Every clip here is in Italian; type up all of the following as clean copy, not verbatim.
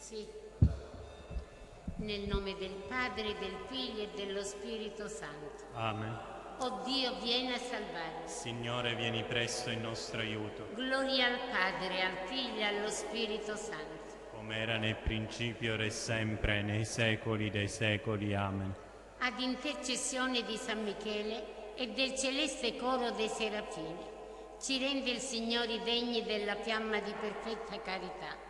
Sì. Nel nome del Padre, del Figlio e dello Spirito Santo. Amen. O Dio, vieni a salvarci. Signore, vieni presto in nostro aiuto. Gloria al Padre, al Figlio e allo Spirito Santo. Come era nel principio, ora e sempre, nei secoli dei secoli. Amen. Ad intercessione di San Michele e del celeste coro dei Serafini, ci rende il Signore degni della fiamma di perfetta carità.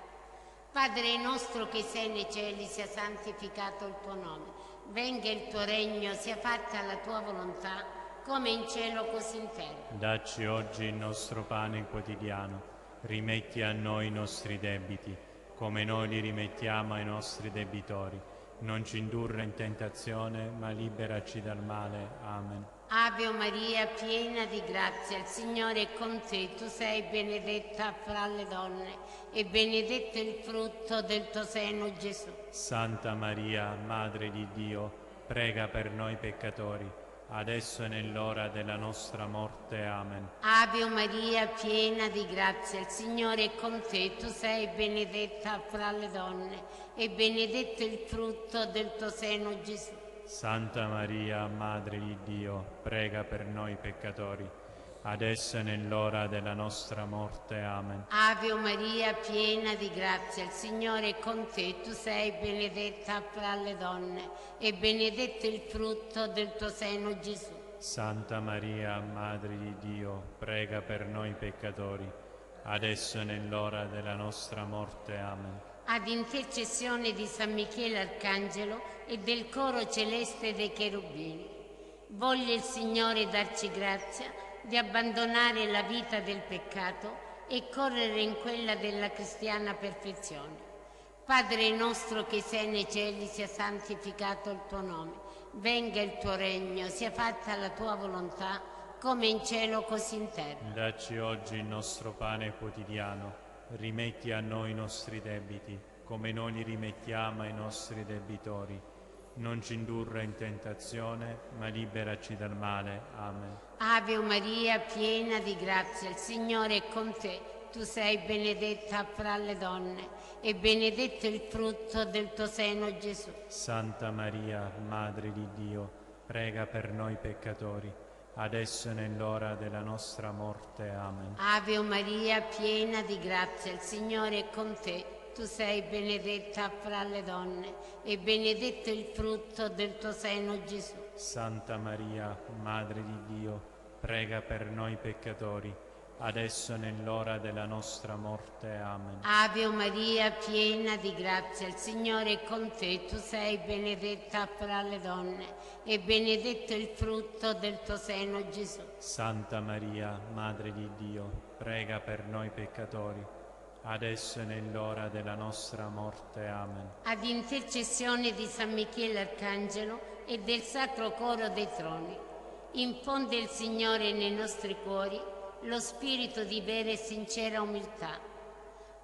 Padre nostro che sei nei cieli, sia santificato il tuo nome. Venga il tuo regno, sia fatta la tua volontà, come in cielo così in terra. Dacci oggi il nostro pane quotidiano. Rimetti a noi i nostri debiti, come noi li rimettiamo ai nostri debitori. Non ci indurre in tentazione, ma liberaci dal male. Amen. Ave Maria, piena di grazia, il Signore è con te. Tu sei benedetta fra le donne e benedetto il frutto del tuo seno, Gesù. Santa Maria, Madre di Dio, prega per noi peccatori, adesso e nell'ora della nostra morte. Amen. Ave Maria, piena di grazia, il Signore è con te. Tu sei benedetta fra le donne e benedetto il frutto del tuo seno, Gesù. Santa Maria, Madre di Dio, prega per noi peccatori, adesso e nell'ora della nostra morte. Amen. Ave Maria, piena di grazia, il Signore è con te. Tu sei benedetta fra le donne e benedetto il frutto del tuo seno, Gesù. Santa Maria, Madre di Dio, prega per noi peccatori, adesso e nell'ora della nostra morte. Amen. Ad intercessione di San Michele Arcangelo e del coro celeste dei cherubini, voglia il Signore darci grazia di abbandonare la vita del peccato e correre in quella della cristiana perfezione. Padre nostro che sei nei cieli, sia santificato il tuo nome. Venga il tuo regno, sia fatta la tua volontà, come in cielo così in terra. Dacci oggi il nostro pane quotidiano. Rimetti a noi i nostri debiti, come noi li rimettiamo ai nostri debitori. Non ci indurre in tentazione, ma liberaci dal male. Amen. Ave Maria, piena di grazia, il Signore è con te. Tu sei benedetta fra le donne e benedetto il frutto del tuo seno, Gesù. Santa Maria, Madre di Dio, prega per noi peccatori, adesso e nell'ora della nostra morte. Amen. Ave Maria, piena di grazia, il Signore è con te. Tu sei benedetta fra le donne e benedetto il frutto del tuo seno, Gesù. Santa Maria, Madre di Dio, prega per noi peccatori, adesso e nell'ora della nostra morte. Amen. Ave Maria, piena di grazia, il Signore è con te. Tu sei benedetta fra le donne e benedetto il frutto del tuo seno, Gesù. Santa Maria, Madre di Dio, prega per noi peccatori, adesso e nell'ora della nostra morte. Amen. Ad intercessione di San Michele Arcangelo e del Sacro Coro dei Troni, infonde il Signore nei nostri cuori lo spirito di vera e sincera umiltà.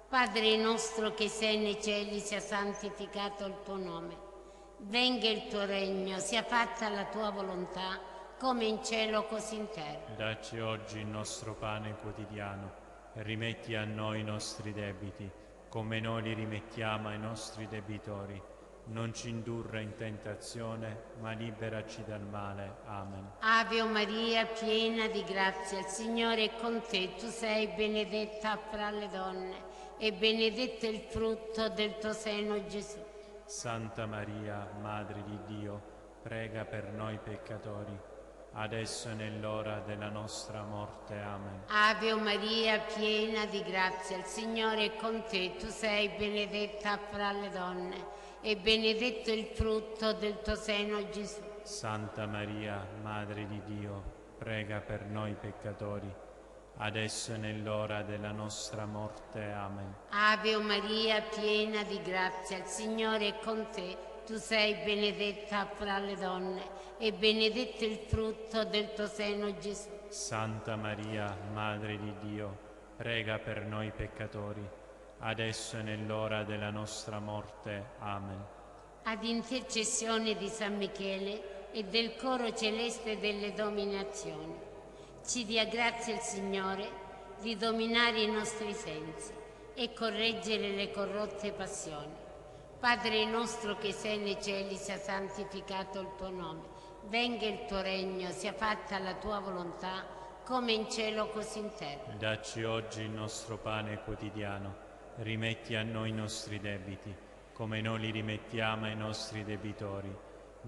Padre nostro che sei nei cieli, sia santificato il tuo nome. Venga il tuo regno, sia fatta la tua volontà, come in cielo così in terra. Dacci oggi il nostro pane quotidiano e rimetti a noi i nostri debiti, come noi li rimettiamo ai nostri debitori. Non ci indurre in tentazione, ma liberaci dal male. Amen. Ave Maria, piena di grazia, il Signore è con te. Tu sei benedetta fra le donne e benedetto il frutto del tuo seno, Gesù. Santa Maria, Madre di Dio, prega per noi peccatori, adesso e nell'ora della nostra morte. Amen. Ave Maria, piena di grazia, il Signore è con te. Tu sei benedetta fra le donne e benedetto il frutto del tuo seno, Gesù. Santa Maria, Madre di Dio, prega per noi peccatori, adesso e nell'ora della nostra morte. Amen. Ave Maria, piena di grazia, il Signore è con te. Tu sei benedetta fra le donne e benedetto il frutto del tuo seno, Gesù. Santa Maria, Madre di Dio, prega per noi peccatori, adesso e nell'ora della nostra morte. Amen. Ad intercessione di San Michele e del coro celeste delle dominazioni, ci dia grazia il Signore di dominare i nostri sensi e correggere le corrotte passioni, Padre nostro che sei nei cieli, sia santificato il tuo nome. Venga il tuo regno, sia fatta la tua volontà, come in cielo così in terra. Dacci oggi il nostro pane quotidiano, rimetti a noi i nostri debiti, come noi li rimettiamo ai nostri debitori.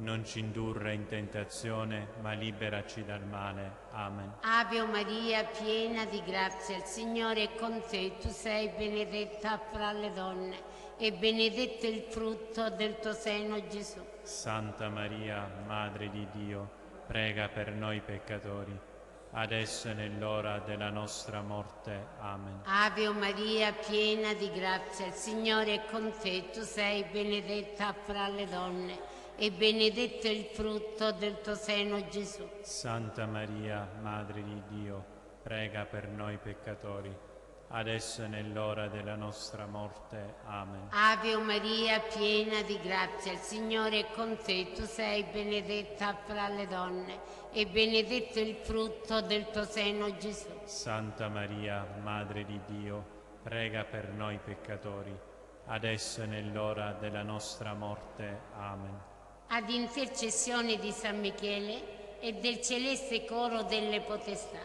Non ci indurre in tentazione, ma liberaci dal male. Amen. Ave Maria, piena di grazia, il Signore è con te. Tu sei benedetta fra le donne e benedetto il frutto del tuo seno, Gesù. Santa Maria, Madre di Dio, prega per noi peccatori, adesso e nell'ora della nostra morte. Amen. Ave Maria, piena di grazia, il Signore è con te. Tu sei benedetta fra le donne e benedetto il frutto del tuo seno, Gesù. Santa Maria, Madre di Dio, prega per noi peccatori, adesso e nell'ora della nostra morte. Amen. Ave Maria, piena di grazia, il Signore è con te. Tu sei benedetta fra le donne e benedetto il frutto del tuo seno, Gesù. Santa Maria, Madre di Dio, prega per noi peccatori, adesso e nell'ora della nostra morte. Amen. Ad intercessione di San Michele e del celeste coro delle potestà,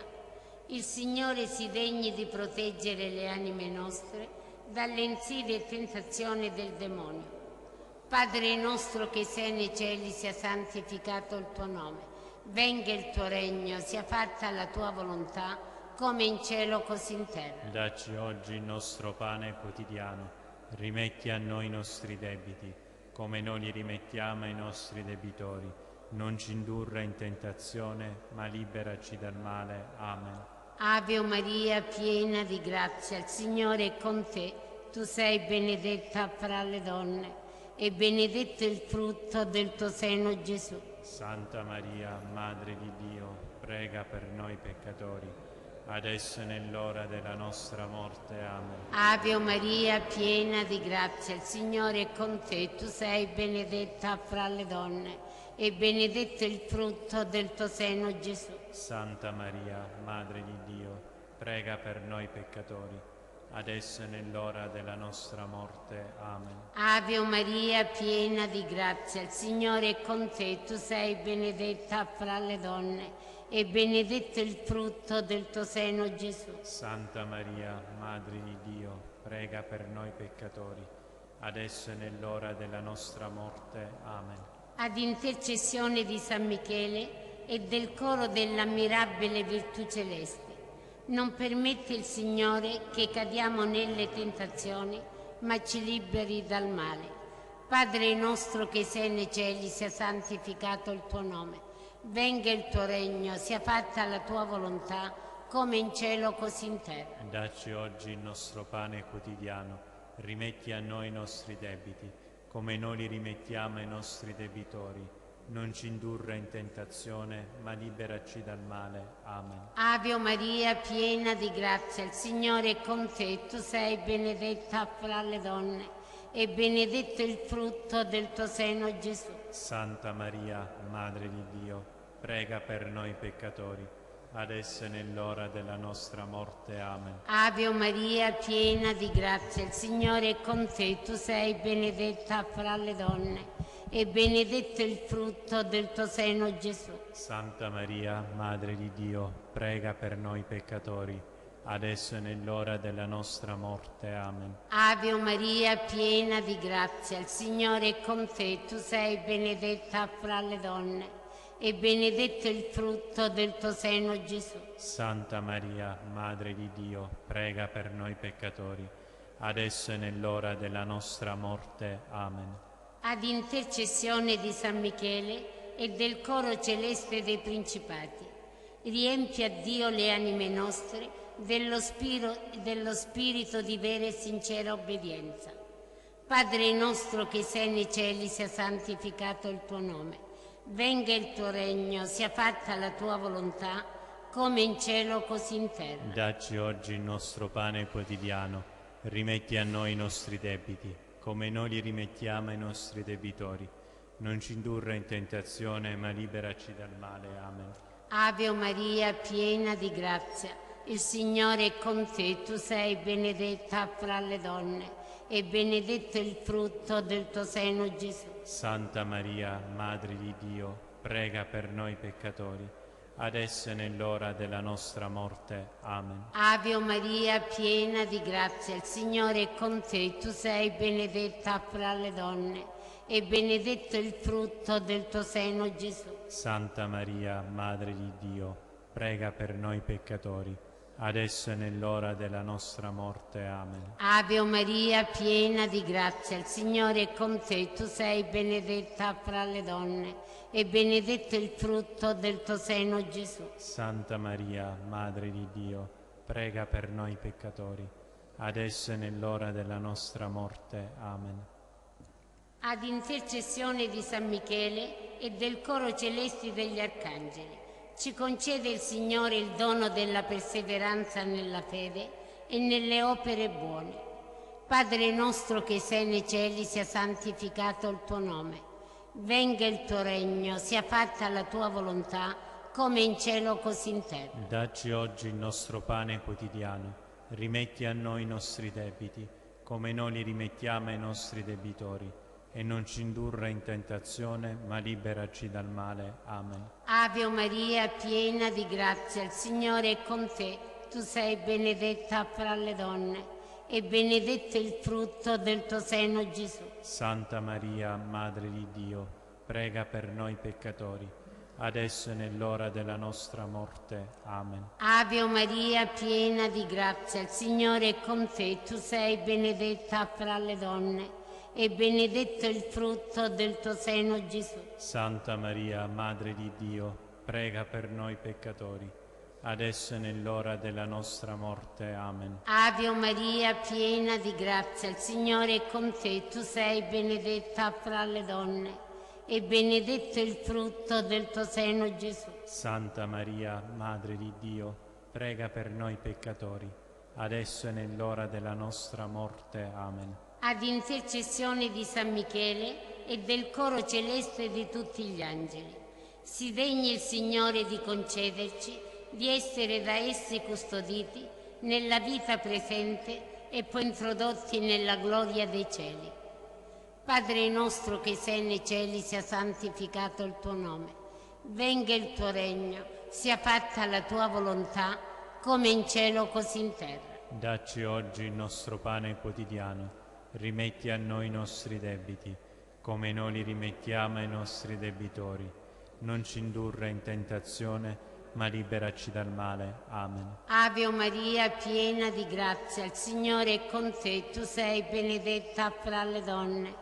il Signore si degni di proteggere le anime nostre dalle insidie e tentazioni del demonio. Padre nostro che sei nei cieli, sia santificato il tuo nome. Venga il tuo regno, sia fatta la tua volontà, come in cielo così in terra. Dacci oggi il nostro pane quotidiano, rimetti a noi i nostri debiti, come noi li rimettiamo ai nostri debitori. Non ci indurre in tentazione, ma liberaci dal male. Amen. Ave Maria, piena di grazia, il Signore è con te. Tu sei benedetta fra le donne e benedetto il frutto del tuo seno, Gesù. Santa Maria, Madre di Dio, prega per noi peccatori, adesso e nell'ora della nostra morte. Amen. Ave Maria, piena di grazia, il Signore è con te. Tu sei benedetta fra le donne e benedetto il frutto del tuo seno, Gesù. Santa Maria, Madre di Dio, prega per noi peccatori, adesso e nell'ora della nostra morte. Amen. Ave Maria, piena di grazia, il Signore è con te. Tu sei benedetta fra le donne e benedetto il frutto del tuo seno, Gesù. Santa Maria, Madre di Dio, prega per noi peccatori, adesso e nell'ora della nostra morte. Amen. Ad intercessione di San Michele e del coro dell'ammirabile virtù celeste, non permette il Signore che cadiamo nelle tentazioni, ma ci liberi dal male. Padre nostro che sei nei cieli, sia santificato il tuo nome. Venga il tuo regno, sia fatta la tua volontà, come in cielo così in terra. Dacci oggi il nostro pane quotidiano, rimetti a noi i nostri debiti, come noi li rimettiamo ai nostri debitori. Non ci indurre in tentazione, ma liberaci dal male. Amen. Ave Maria, piena di grazia, il Signore è con te. Tu sei benedetta fra le donne e benedetto il frutto del tuo seno, Gesù. Santa Maria, Madre di Dio, prega per noi peccatori, adesso e nell'ora della nostra morte. Amen. Ave Maria, piena di grazia, il Signore è con te. Tu sei benedetta fra le donne e benedetto il frutto del tuo seno, Gesù. Santa Maria, Madre di Dio, prega per noi peccatori, adesso e nell'ora della nostra morte. Amen. Ave Maria, piena di grazia, il Signore è con te. Tu sei benedetta fra le donne e benedetto il frutto del tuo seno, Gesù. Santa Maria, Madre di Dio, prega per noi peccatori, adesso e nell'ora della nostra morte. Amen. Ad intercessione di San Michele e del coro celeste dei principati, riempi a Dio le anime nostre dello spirito di vera e sincera obbedienza. Padre nostro che sei nei cieli, sia santificato il tuo nome. Venga il tuo regno, sia fatta la tua volontà, come in cielo così in terra. Dacci oggi il nostro pane quotidiano, rimetti a noi i nostri debiti, come noi li rimettiamo ai nostri debitori. Non ci indurre in tentazione, ma liberaci dal male. Amen. Ave Maria, piena di grazia, il Signore è con te. Tu sei benedetta fra le donne e benedetto il frutto del tuo seno, Gesù. Santa Maria, Madre di Dio, prega per noi peccatori, adesso e nell'ora della nostra morte. Amen. Ave Maria, piena di grazia, il Signore è con te. Tu sei benedetta fra le donne e benedetto il frutto del tuo seno, Gesù. Santa Maria, Madre di Dio, prega per noi peccatori, adesso e nell'ora della nostra morte. Amen. Ave Maria, piena di grazia, il Signore è con te. Tu sei benedetta fra le donne e benedetto il frutto del tuo seno, Gesù. Santa Maria, Madre di Dio, prega per noi peccatori, adesso e nell'ora della nostra morte. Amen. Ad intercessione di San Michele e del coro celesti degli arcangeli, ci concede il Signore il dono della perseveranza nella fede e nelle opere buone. Padre nostro che sei nei cieli, sia santificato il tuo nome. Venga il tuo regno, sia fatta la tua volontà, come in cielo così in terra. Dacci oggi il nostro pane quotidiano, rimetti a noi i nostri debiti, come noi li rimettiamo ai nostri debitori, e non ci indurre in tentazione, ma liberaci dal male. Amen. Ave Maria, piena di grazia, il Signore è con te. Tu sei benedetta fra le donne e benedetto il frutto del tuo seno, Gesù. Santa Maria, Madre di Dio, prega per noi peccatori, adesso e nell'ora della nostra morte. Amen. Ave Maria, piena di grazia, il Signore è con te. Tu sei benedetta fra le donne e benedetto il frutto del tuo seno, Gesù. Santa Maria, Madre di Dio, prega per noi peccatori, adesso e nell'ora della nostra morte. Amen. Ave Maria, piena di grazia, il Signore è con te. Tu sei benedetta fra le donne e benedetto il frutto del tuo seno, Gesù. Santa Maria, Madre di Dio, prega per noi peccatori, adesso e nell'ora della nostra morte. Amen. Ad intercessione di San Michele e del coro celeste di tutti gli angeli, si degni il Signore di concederci di essere da essi custoditi nella vita presente e poi introdotti nella gloria dei cieli. Padre nostro che sei nei cieli, sia santificato il tuo nome. Venga il tuo regno, sia fatta la tua volontà, come in cielo così in terra. Dacci oggi il nostro pane quotidiano. Rimetti a noi i nostri debiti, come noi li rimettiamo ai nostri debitori. Non ci indurre in tentazione, ma liberaci dal male. Amen. Ave Maria, piena di grazia, il Signore è con te. Tu sei benedetta fra le donne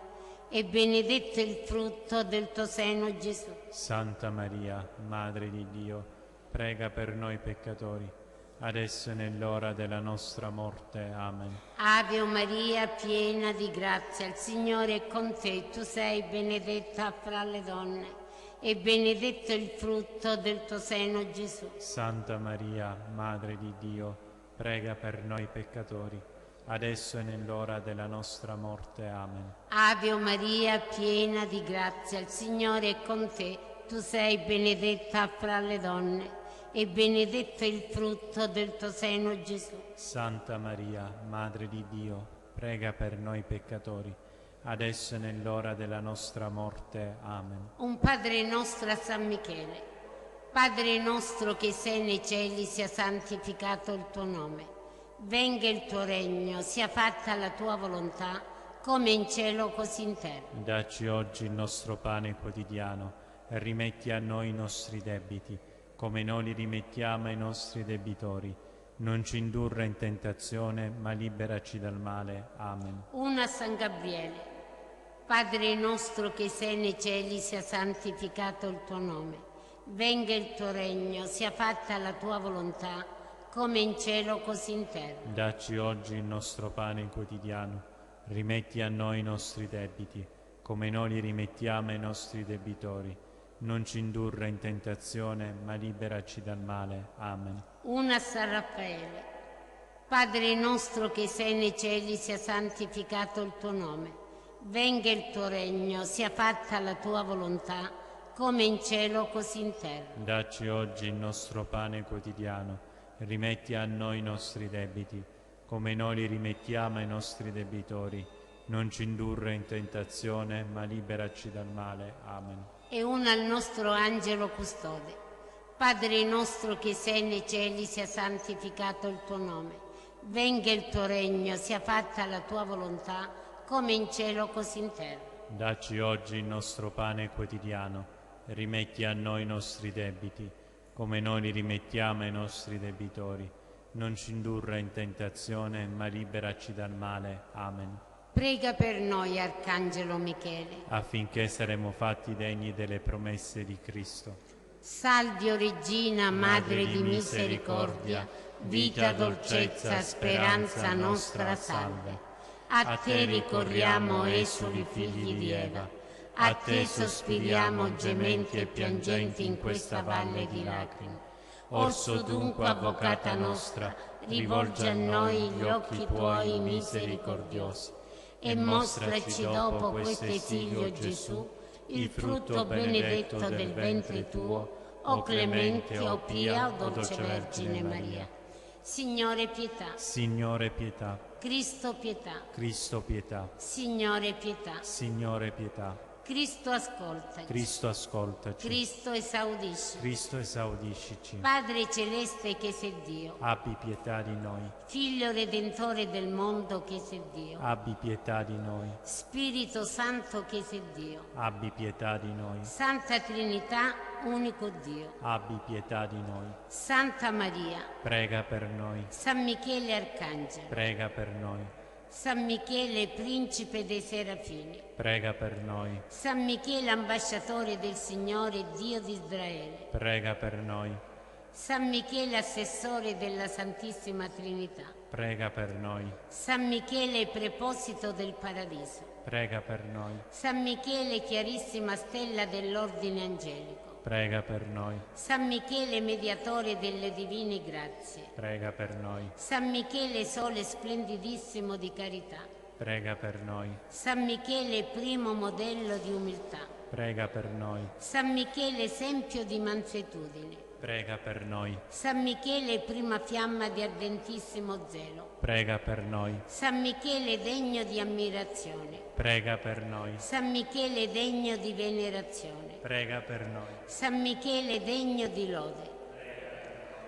e benedetto il frutto del tuo seno, Gesù. Santa Maria, Madre di Dio, prega per noi peccatori, adesso e nell'ora della nostra morte. Amen. Ave Maria, piena di grazia, il Signore è con te. Tu sei benedetta fra le donne e benedetto il frutto del tuo seno, Gesù. Santa Maria, Madre di Dio, prega per noi peccatori, adesso e nell'ora della nostra morte. Amen. Ave Maria, piena di grazia, il Signore è con te. Tu sei benedetta fra le donne e benedetto il frutto del tuo seno, Gesù. Santa Maria, Madre di Dio, prega per noi peccatori, adesso e nell'ora della nostra morte. Amen. Un Padre nostro a San Michele. Padre nostro che sei nei cieli, sia santificato il tuo nome. Venga il tuo regno, sia fatta la tua volontà, come in cielo così in terra. Dacci oggi il nostro pane quotidiano e rimetti a noi i nostri debiti, come noi li rimettiamo ai nostri debitori. Non ci indurre in tentazione, ma liberaci dal male. Amen. Una a San Gabriele. Padre nostro che sei nei cieli, sia santificato il tuo nome. Venga il tuo regno, sia fatta la tua volontà, come in cielo così in terra. Dacci oggi il nostro pane quotidiano. Rimetti a noi i nostri debiti, come noi li rimettiamo ai nostri debitori. Non ci indurre in tentazione, ma liberaci dal male. Amen. Una a San Raffaele. Padre nostro che sei nei cieli, sia santificato il tuo nome. Venga il tuo regno, sia fatta la tua volontà, come in cielo così in terra. Dacci oggi il nostro pane quotidiano. Rimetti a noi i nostri debiti, come noi li rimettiamo ai nostri debitori. Non ci indurre in tentazione, ma liberaci dal male. Amen. E una al nostro angelo custode. Padre nostro che sei nei cieli, sia santificato il tuo nome. Venga il tuo regno, sia fatta la tua volontà, come in cielo così in terra. Dacci oggi il nostro pane quotidiano, e rimetti a noi i nostri debiti, come noi li rimettiamo ai nostri debitori. Non ci indurre in tentazione, ma liberaci dal male. Amen. Prega per noi, Arcangelo Michele, affinché saremo fatti degni delle promesse di Cristo. Salve, o Regina, Madre di misericordia, vita, dolcezza, speranza nostra, salve. A te ricorriamo, esuli figli di Eva, a te sospiriamo, gementi e piangenti in questa valle di lacrime. Orso dunque, avvocata nostra, rivolgi a noi gli occhi tuoi misericordiosi, e mostraci dopo questo esilio Gesù, il frutto benedetto del ventre tuo, o clemente, o pia, o dolce Vergine Maria. Signore pietà. Signore pietà. Cristo pietà. Cristo pietà. Signore pietà. Signore pietà. Cristo ascoltaci. Cristo ascoltaci. Cristo esaudisci. Cristo esaudiscici. Padre celeste che sei Dio, abbi pietà di noi. Figlio redentore del mondo che sei Dio, abbi pietà di noi. Spirito Santo che sei Dio, abbi pietà di noi. Santa Trinità, unico Dio, abbi pietà di noi. Santa Maria, prega per noi. San Michele Arcangelo, prega per noi. San Michele Principe dei Serafini, prega per noi. San Michele Ambasciatore del Signore Dio di Israele, prega per noi. San Michele Assessore della Santissima Trinità, prega per noi. San Michele Preposito del Paradiso, prega per noi. San Michele Chiarissima Stella dell'Ordine Angelico, prega per noi. San Michele Mediatore delle Divine Grazie, prega per noi. San Michele Sole Splendidissimo di Carità, prega per noi. San Michele Primo Modello di Umiltà, prega per noi. San Michele Esempio di Mansuetudine, prega per noi. San Michele Prima Fiamma di Ardentissimo Zelo, prega per noi. San Michele Degno di Ammirazione, prega per noi. San Michele Degno di Venerazione, prega per noi. San Michele Degno di Lode,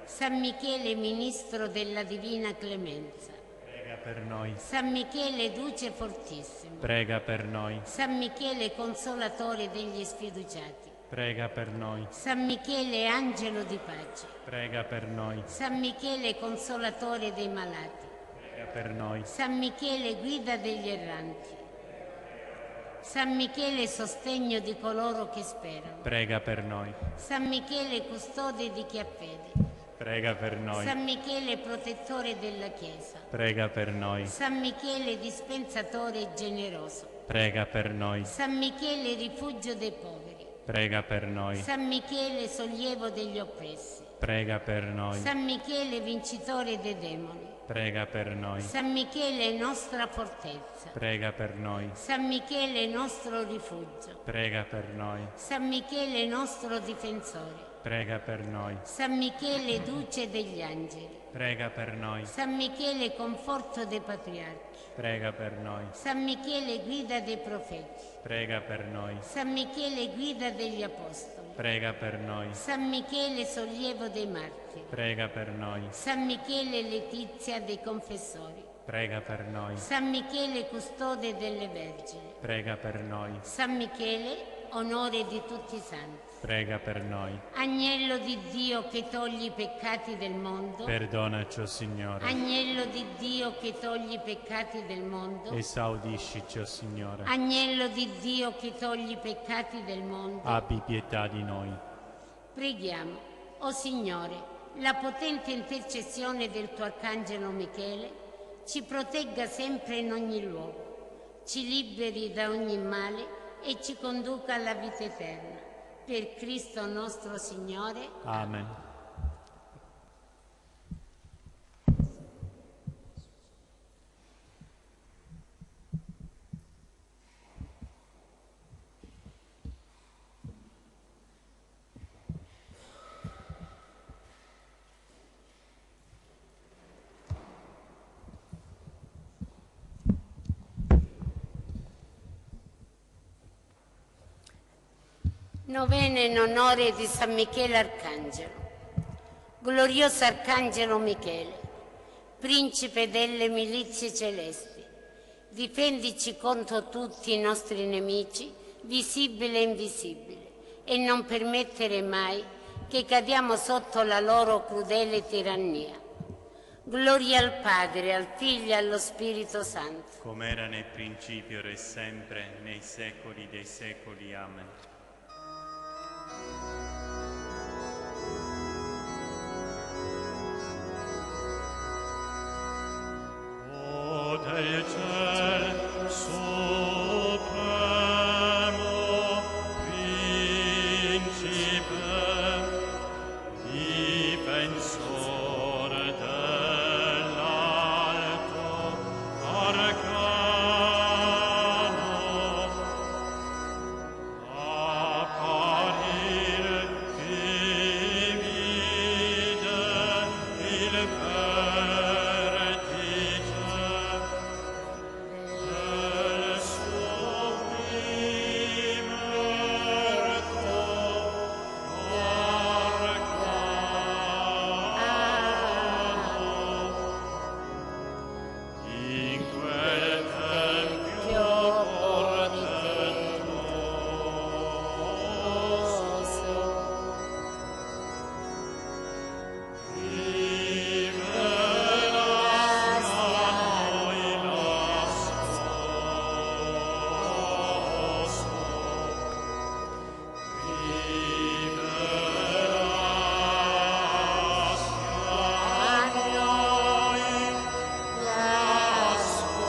San Michele Ministro della Divina Clemenza, prega per noi. San Michele Duce Fortissimo, prega per noi. San Michele Consolatore degli Sfiduciati, prega per noi. San Michele Angelo di Pace, prega per noi. San Michele Consolatore dei Malati, prega per noi. San Michele Guida degli Erranti, San Michele Sostegno di coloro che sperano, prega per noi. San Michele Custode di chi ha fede, prega per noi. San Michele Protettore della Chiesa, prega per noi. San Michele Dispensatore generoso, prega per noi. San Michele Rifugio dei poveri, prega per noi. San Michele Sollievo degli oppressi, prega per noi. San Michele Vincitore dei demoni, prega per noi. San Michele nostra fortezza, prega per noi. San Michele nostro rifugio, prega per noi. San Michele nostro difensore, prega per noi. San Michele Duce degli angeli, prega per noi. San Michele conforto dei patriarchi, prega per noi. San Michele guida dei profeti, prega per noi. San Michele guida degli apostoli, prega per noi. San Michele sollievo dei martiri, prega per noi. San Michele letizia dei confessori, prega per noi. San Michele custode delle vergini, prega per noi. San Michele onore di tutti i santi, prega per noi. Agnello di Dio che togli i peccati del mondo, perdonaci, o Signore. Agnello di Dio che togli i peccati del mondo, esaudiscici, o Signore. Agnello di Dio che togli i peccati del mondo, abbi pietà di noi. Preghiamo. O Signore, la potente intercessione del tuo Arcangelo Michele ci protegga sempre in ogni luogo, ci liberi da ogni male e ci conduca alla vita eterna. Per Cristo nostro Signore. Amen. Novena in onore di San Michele Arcangelo. Glorioso Arcangelo Michele, principe delle milizie celesti, difendici contro tutti i nostri nemici, visibili e invisibili, e non permettere mai che cadiamo sotto la loro crudele tirannia. Gloria al Padre, al Figlio e allo Spirito Santo. Come era nel principio, ora e sempre, nei secoli dei secoli. Amen. O del ciel supremo principe, difensore dell'alto arcano, apparir che vide il vertice del suo primerto arcano. In quel tempio portentoso rivelas a noi la sposo, rivelas a noi la sposo,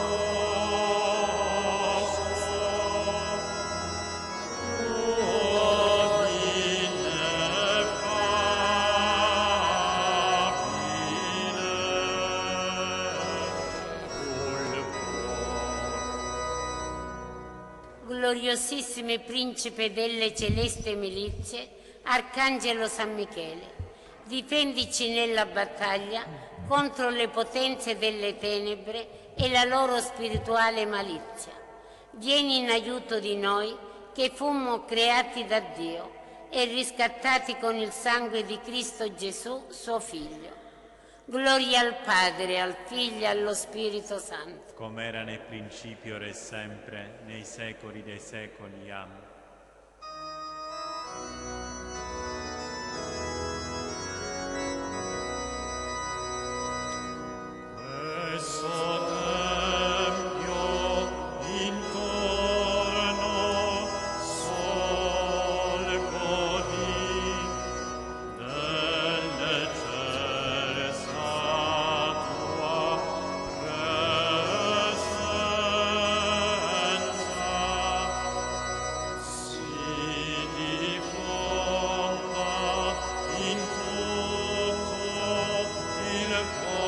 Gloriosissimo principe delle celeste milizie, Arcangelo San Michele, difendici nella battaglia contro le potenze delle tenebre e la loro spirituale malizia. Vieni in aiuto di noi che fummo creati da Dio e riscattati con il sangue di Cristo Gesù, suo Figlio. Gloria al Padre, al Figlio e allo Spirito Santo. come era nel principio, ora e sempre, nei secoli dei secoli. Amen. Questo tempio intorno solco di dell'eccelsa tua presenza si diffonda in tutto il popolo.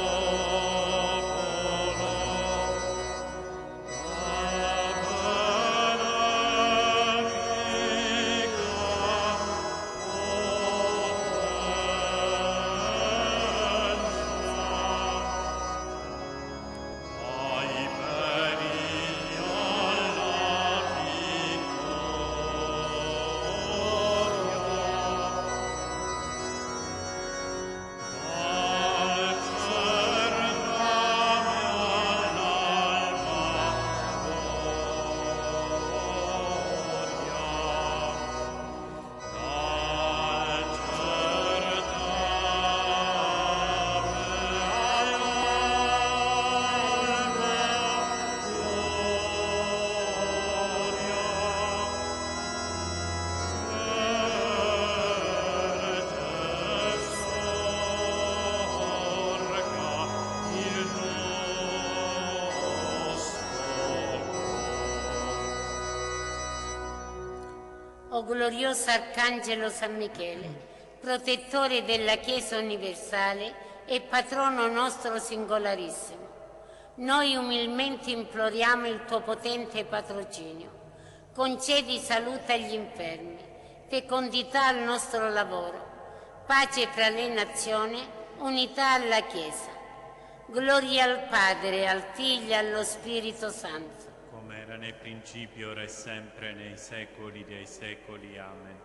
O glorioso Arcangelo San Michele, protettore della Chiesa universale e patrono nostro singolarissimo, noi umilmente imploriamo il tuo potente patrocinio. Concedi salute agli infermi, fecondità al nostro lavoro, pace fra le nazioni, unità alla Chiesa. Gloria al Padre, al Figlio e allo Spirito Santo. Come era nel principio, ora e sempre, nei secoli dei secoli. Amen.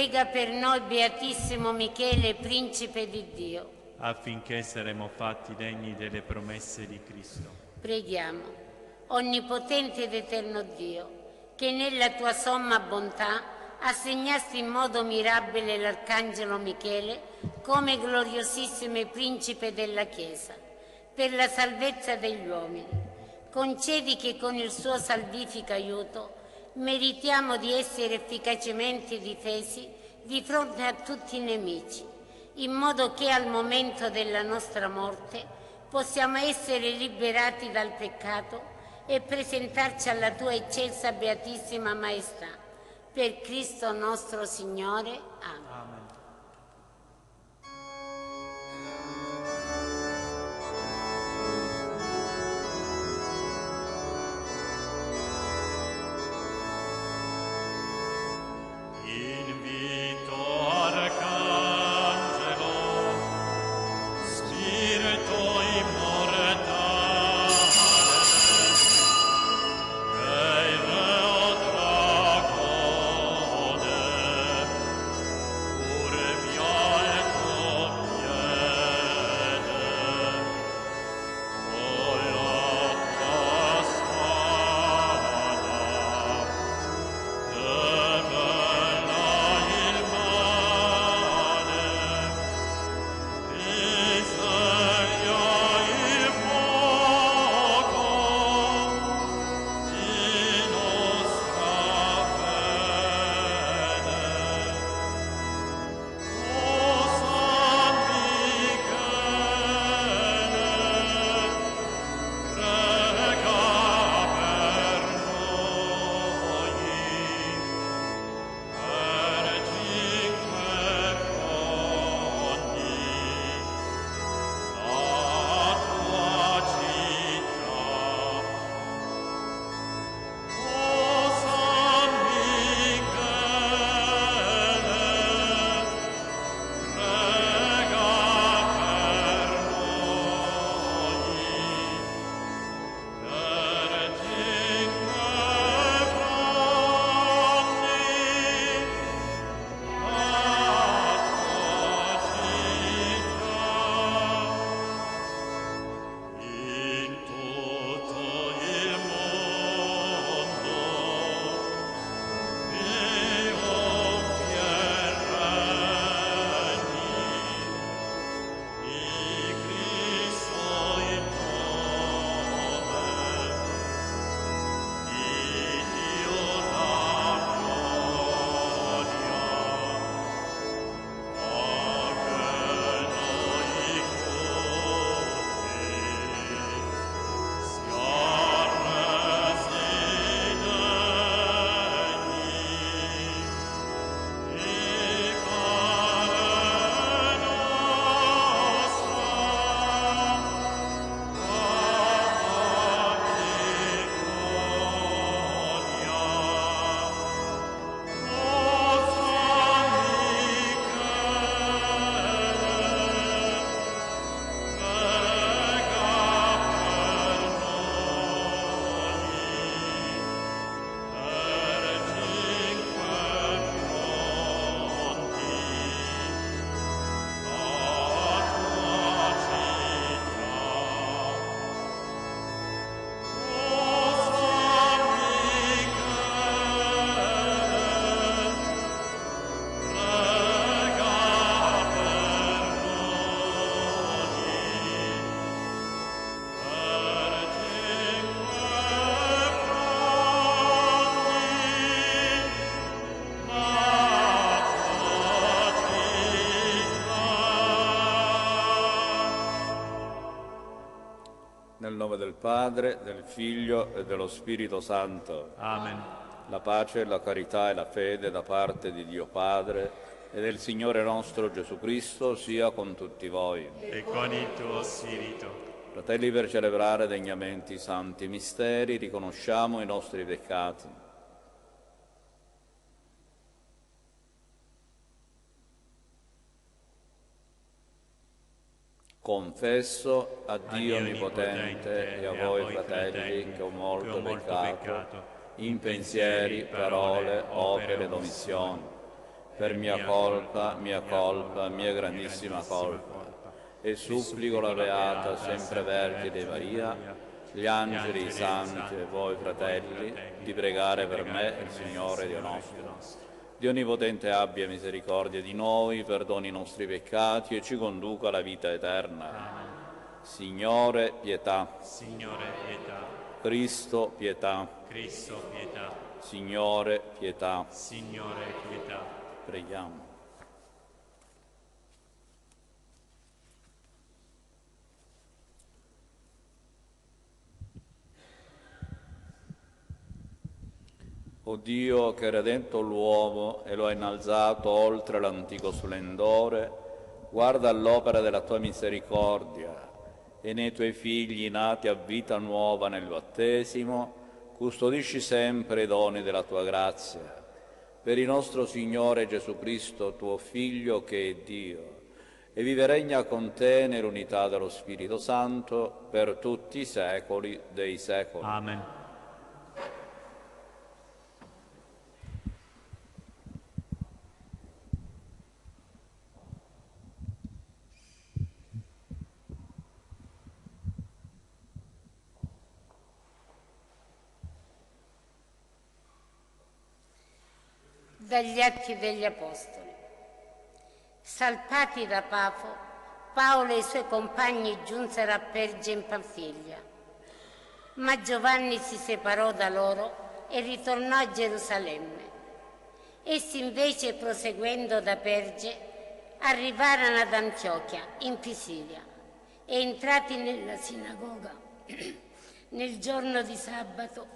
Prega per noi, Beatissimo Michele, Principe di Dio. affinché saremo fatti degni delle promesse di Cristo. Preghiamo. Onnipotente ed eterno Dio, che nella tua somma bontà assegnasti in modo mirabile l'Arcangelo Michele come gloriosissimo principe della Chiesa, per la salvezza degli uomini, concedi che con il suo salvifico aiuto meritiamo di essere efficacemente difesi di fronte a tutti i nemici, in modo che al momento della nostra morte possiamo essere liberati dal peccato e presentarci alla tua eccelsa Beatissima Maestà. Per Cristo nostro Signore. Amen. Amen. Invito Arcangelo, Spirito immortale, e Reo Dragone, pure mio alto piede, con la tua spada, Nel nome del Padre, del Figlio e dello Spirito Santo. Amen. La pace, la carità e la fede da parte di Dio Padre e del Signore nostro Gesù Cristo sia con tutti voi. E con il tuo spirito. Fratelli, per celebrare degnamente i santi misteri, riconosciamo i nostri peccati. Confesso a Dio Onnipotente e a voi, fratelli, che ho molto peccato, in pensieri, parole, opere ed omissioni, per mia colpa, mia grandissima colpa. E supplico la Beata sempre Vergine Maria, gli angeli, i santi e voi fratelli, di pregare per me il Signore Dio nostro. Dio Onnipotente abbia misericordia di noi, perdoni i nostri peccati e ci conduca alla vita eterna. Amen. Signore, pietà. Signore, pietà. Cristo, pietà. Cristo, pietà. Signore, pietà. Signore, pietà. Preghiamo. O Dio, che hai redento l'uomo e lo hai innalzato oltre l'antico splendore, guarda all'opera della tua misericordia e nei tuoi figli nati a vita nuova nel battesimo, custodisci sempre i doni della tua grazia. Per il nostro Signore Gesù Cristo, tuo Figlio, che è Dio, e vive e regna con te nell'unità dello Spirito Santo per tutti i secoli dei secoli. Amen. Dagli Atti degli Apostoli. Salpati da Pafo, Paolo e i suoi compagni giunsero a Perge in Panfilia. Ma Giovanni si separò da loro e ritornò a Gerusalemme. Essi invece, proseguendo da Perge, arrivarono ad Antiochia, in Pisidia, e entrati nella sinagoga nel giorno di sabato,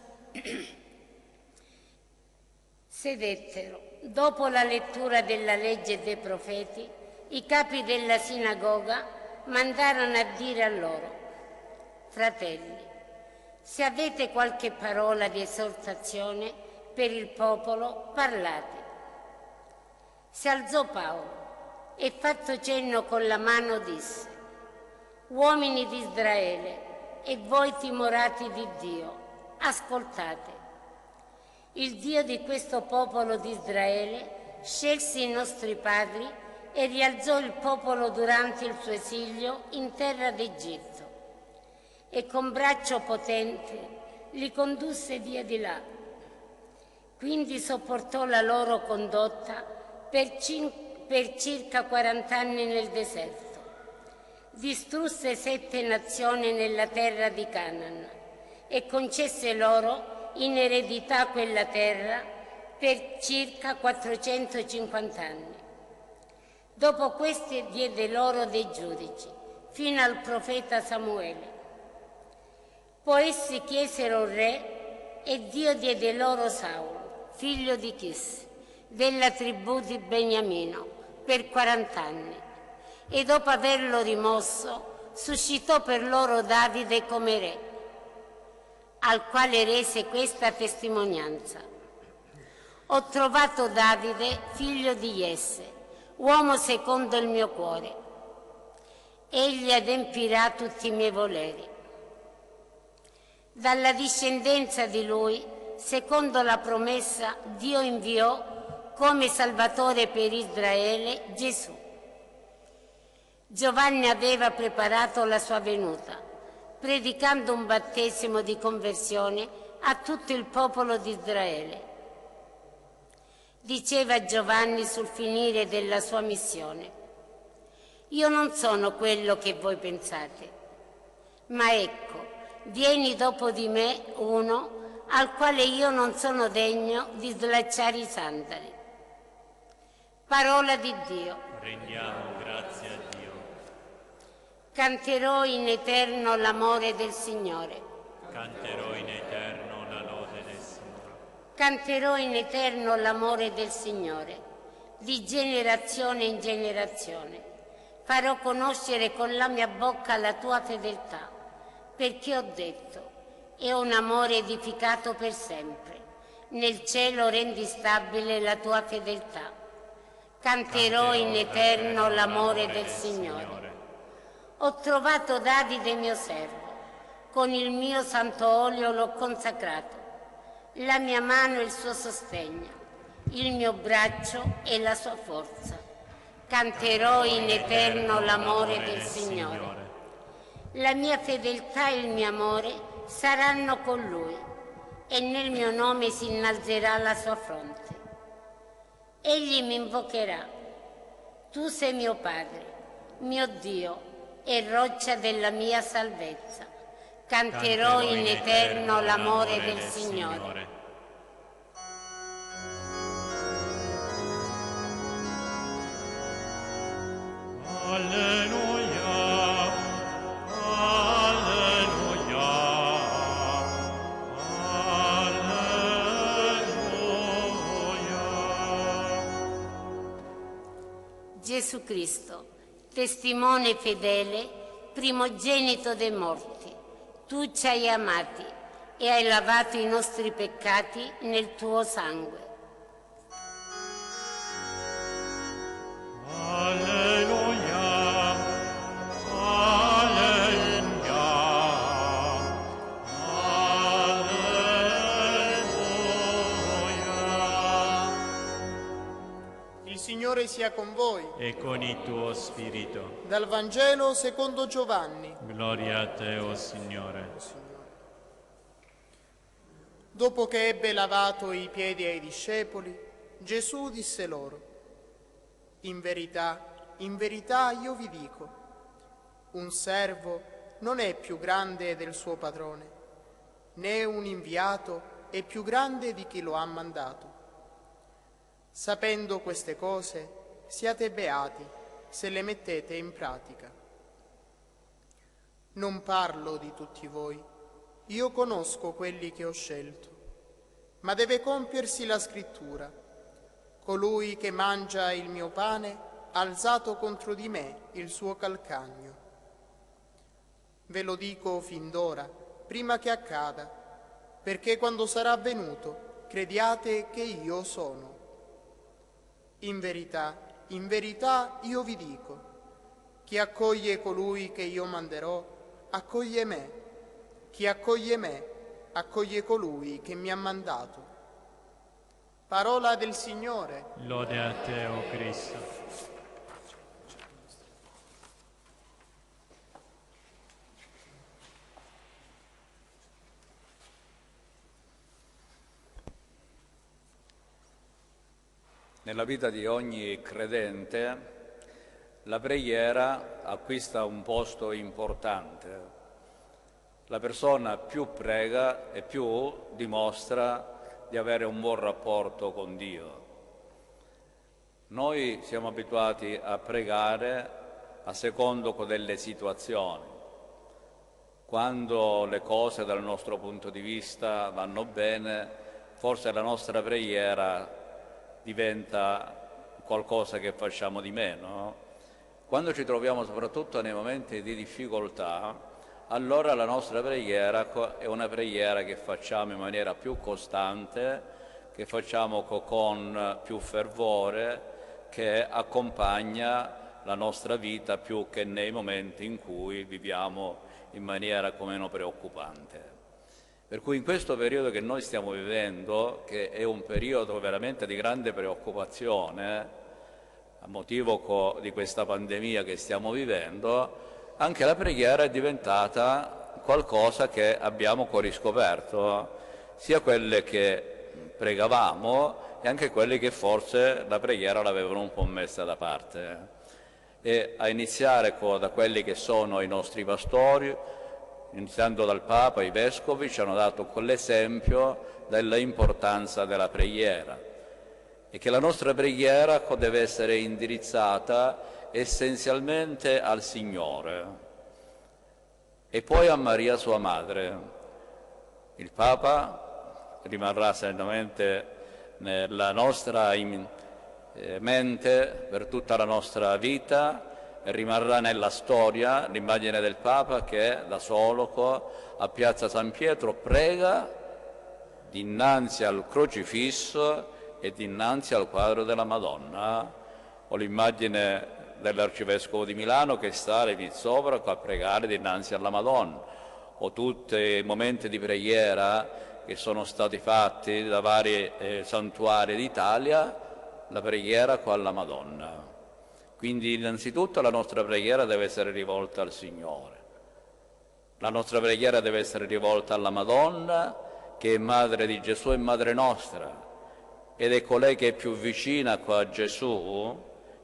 sedettero. Dopo la lettura della legge e dei profeti, i capi della sinagoga mandarono a dire a loro: fratelli, se avete qualche parola di esortazione per il popolo, parlate. Si alzò Paolo e, fatto cenno con la mano, disse: uomini di Israele e voi timorati di Dio, ascoltate. Il Dio di questo popolo di Israele scelse i nostri padri e rialzò il popolo durante il suo esilio in terra d'Egitto e con braccio potente li condusse via di là. Quindi sopportò la loro condotta per circa 40 anni nel deserto. Distrusse 7 nazioni nella terra di Canaan e concesse loro in eredità quella terra per circa 450 anni. Dopo questi diede loro dei giudici, fino al profeta Samuele. Poi essi chiesero un re e Dio diede loro Saulo, figlio di Chis, della tribù di Beniamino, per 40 anni. E dopo averlo rimosso, suscitò per loro Davide come re, al quale rese questa testimonianza: ho trovato Davide, figlio di Jesse, uomo secondo il mio cuore. Egli adempirà tutti i miei voleri. Dalla discendenza di lui, secondo la promessa, Dio inviò come Salvatore per Israele Gesù. Giovanni aveva preparato la sua venuta, predicando un battesimo di conversione a tutto il popolo di Israele. Diceva Giovanni sul finire della sua missione: io non sono quello che voi pensate, ma ecco, vieni dopo di me uno al quale io non sono degno di slacciare i sandali. Parola di Dio. Rendiamo grazie a Dio. Canterò in eterno l'amore del Signore. Canterò in eterno la lode del Signore. Canterò in eterno l'amore del Signore, di generazione in generazione. Farò conoscere con la mia bocca la tua fedeltà, perché ho detto: è un amore edificato per sempre. Nel cielo rendi stabile la tua fedeltà. Canterò in eterno l'amore del Signore. Ho trovato Davide mio servo, con il mio santo olio l'ho consacrato, la mia mano è il suo sostegno. il mio braccio e la sua forza. Canterò in eterno l'amore del Signore. La mia fedeltà e il mio amore saranno con Lui e nel mio nome si innalzerà la sua fronte. Egli mi invocherà. Tu sei mio Padre, mio Dio e roccia della mia salvezza. Canterò in eterno l'amore del Signore. Alleluia, alleluia, alleluia. Gesù Cristo, testimone fedele, primogenito dei morti, tu ci hai amati e hai lavato i nostri peccati nel tuo sangue. Alleluia, alleluia, alleluia. Il Signore sia con voi. E con il tuo spirito. Dal Vangelo secondo Giovanni. Gloria a te, o Signore. Dopo che ebbe lavato i piedi ai discepoli, Gesù disse loro: in verità io vi dico, un servo non è più grande del suo padrone, né un inviato è più grande di chi lo ha mandato. Sapendo queste cose, siate beati se le mettete in pratica. Non parlo di tutti voi, io conosco quelli che ho scelto, ma deve compiersi la scrittura. Colui che mangia il mio pane ha alzato contro di me il suo calcagno. Ve lo dico fin d'ora, prima che accada, perché quando sarà avvenuto crediate che io sono. In verità io vi dico, chi accoglie colui che io manderò, accoglie me. Chi accoglie me, accoglie colui che mi ha mandato. Parola del Signore. Lode a te, o Cristo. Nella vita di ogni credente la preghiera acquista un posto importante. La persona più prega e più dimostra di avere un buon rapporto con Dio. Noi siamo abituati a pregare a secondo delle situazioni. Quando le cose dal nostro punto di vista vanno bene, forse la nostra preghiera diventa qualcosa che facciamo di meno. Quando ci troviamo soprattutto nei momenti di difficoltà, allora la nostra preghiera è una preghiera che facciamo in maniera più costante, che facciamo con più fervore, che accompagna la nostra vita più che nei momenti in cui viviamo in maniera meno preoccupante. Per cui in questo periodo che noi stiamo vivendo, che è un periodo veramente di grande preoccupazione, a motivo di questa pandemia che stiamo vivendo, anche la preghiera è diventata qualcosa che abbiamo riscoperto, sia quelle che pregavamo e anche quelli che forse la preghiera l'avevano un po' messa da parte. E a iniziare da quelli che sono i nostri pastori, iniziando dal Papa, i Vescovi, ci hanno dato quell'esempio dell'importanza della preghiera e che la nostra preghiera deve essere indirizzata essenzialmente al Signore e poi a Maria sua Madre. Il Papa rimarrà certamente nella nostra mente per tutta la nostra vita e rimarrà nella storia l'immagine del Papa che da solo a Piazza San Pietro prega dinanzi al crocifisso e dinanzi al quadro della Madonna, o l'immagine dell'Arcivescovo di Milano che sta lì sopra a pregare dinanzi alla Madonna, o tutti i momenti di preghiera che sono stati fatti da vari santuari d'Italia, la preghiera con la Madonna. Quindi innanzitutto la nostra preghiera deve essere rivolta al Signore. La nostra preghiera deve essere rivolta alla Madonna, che è madre di Gesù e madre nostra, ed è colei che è più vicina a Gesù,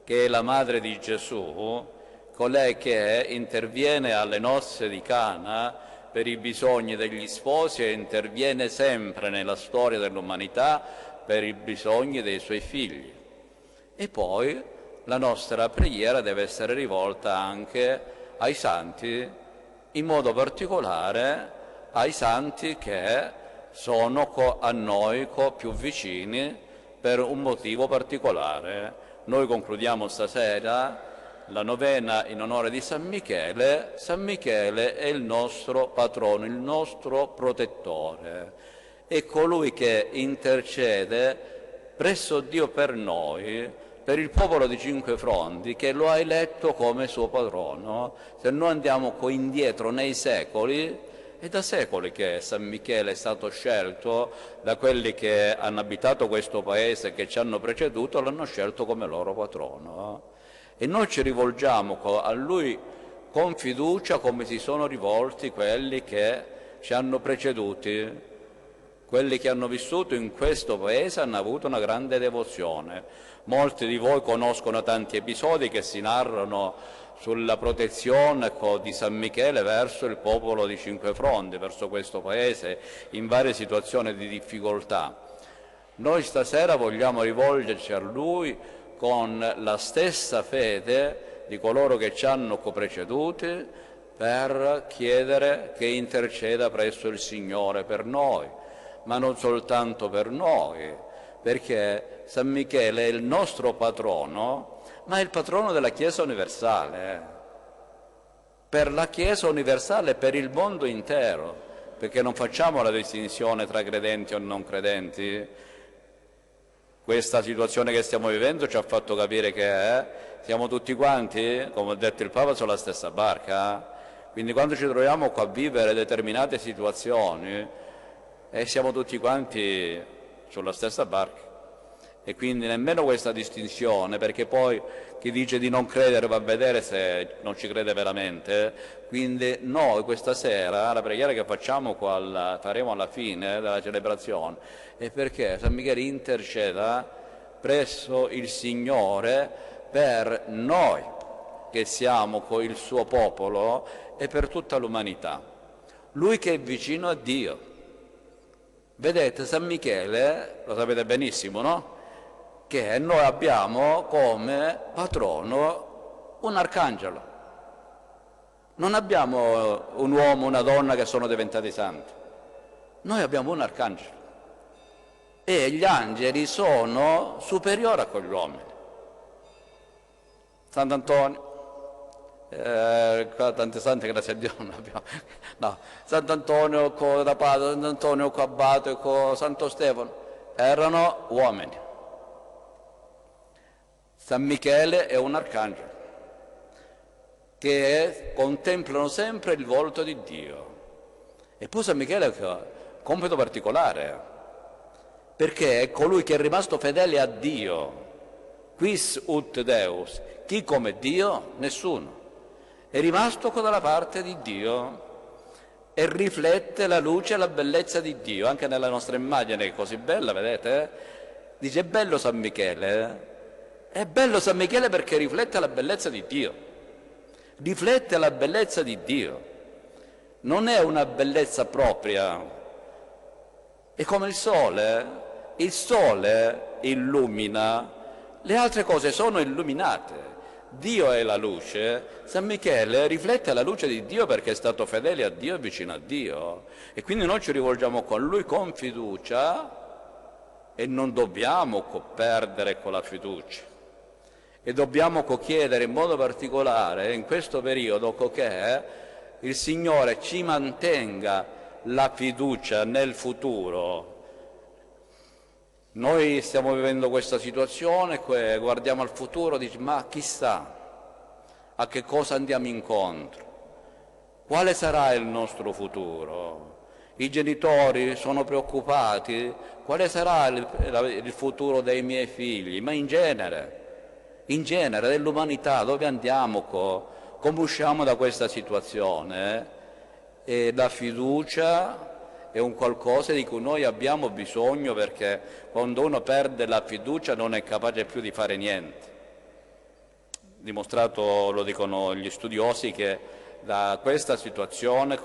che è la madre di Gesù, colei che interviene alle nozze di Cana per i bisogni degli sposi e interviene sempre nella storia dell'umanità per i bisogni dei suoi figli. E poi la nostra preghiera deve essere rivolta anche ai santi, in modo particolare ai santi che sono a noi più vicini per un motivo particolare. Noi concludiamo stasera la novena in onore di San Michele. San Michele è il nostro patrono, il nostro protettore, è colui che intercede presso Dio per noi, per il popolo di Cinque Fronti, che lo ha eletto come suo patrono. Se noi andiamo indietro nei secoli, è da secoli che San Michele è stato scelto da quelli che hanno abitato questo paese, che ci hanno preceduto, l'hanno scelto come loro patrono. E noi ci rivolgiamo a lui con fiducia, come si sono rivolti quelli che ci hanno preceduti. Quelli che hanno vissuto in questo paese hanno avuto una grande devozione. Molti di voi conoscono tanti episodi che si narrano sulla protezione di San Michele verso il popolo di Cinque Fronti, verso questo paese, in varie situazioni di difficoltà. Noi stasera vogliamo rivolgerci a lui con la stessa fede di coloro che ci hanno preceduti, per chiedere che interceda presso il Signore per noi, ma non soltanto per noi, perché San Michele è il nostro patrono, ma è il patrono della Chiesa universale, per la Chiesa universale, per il mondo intero, perché non facciamo la distinzione tra credenti o non credenti. Questa situazione che stiamo vivendo ci ha fatto capire che siamo tutti quanti, come ha detto il Papa, sulla stessa barca. Quindi quando ci troviamo qua a vivere determinate situazioni, siamo tutti quanti sulla stessa barca. E quindi nemmeno questa distinzione, perché poi chi dice di non credere va a vedere se non ci crede veramente. Quindi noi questa sera, la preghiera che faremo alla fine della celebrazione, è perché San Michele interceda presso il Signore per noi che siamo il suo popolo e per tutta l'umanità. Lui che è vicino a Dio. Vedete, San Michele, lo sapete benissimo, no? Che noi abbiamo come patrono un arcangelo. Non abbiamo un uomo, una donna che sono diventati santi. Noi abbiamo un arcangelo. E gli angeli sono superiori a quegli uomini. Sant'Antonio, tanti santi, grazie a Dio non abbiamo. No, Sant'Antonio da Padova, Sant'Antonio Abate, Santo Stefano, erano uomini. San Michele è un arcangelo che contemplano sempre il volto di Dio. E poi San Michele ha un compito particolare, perché è colui che è rimasto fedele a Dio. Quis ut Deus? Chi come Dio? Nessuno. È rimasto dalla parte di Dio e riflette la luce e la bellezza di Dio, anche nella nostra immagine che è così bella, vedete? Dice, è bello San Michele, È bello San Michele perché riflette la bellezza di Dio. Riflette la bellezza di Dio. Non è una bellezza propria. È come il sole. Il sole illumina, le altre cose sono illuminate. Dio è la luce. San Michele riflette la luce di Dio perché è stato fedele a Dio e vicino a Dio. E quindi noi ci rivolgiamo con Lui con fiducia e non dobbiamo perdere con la fiducia. E dobbiamo chiedere in modo particolare in questo periodo che il Signore ci mantenga la fiducia nel futuro. Noi stiamo vivendo questa situazione, guardiamo al futuro, dici ma chissà a che cosa andiamo incontro, quale sarà il nostro futuro. I genitori sono preoccupati, quale sarà il futuro dei miei figli, ma in genere dell'umanità, dove andiamo, come usciamo da questa situazione? E la fiducia è un qualcosa di cui noi abbiamo bisogno, perché quando uno perde la fiducia non è capace più di fare niente. Dimostrato, lo dicono gli studiosi, che da questa situazione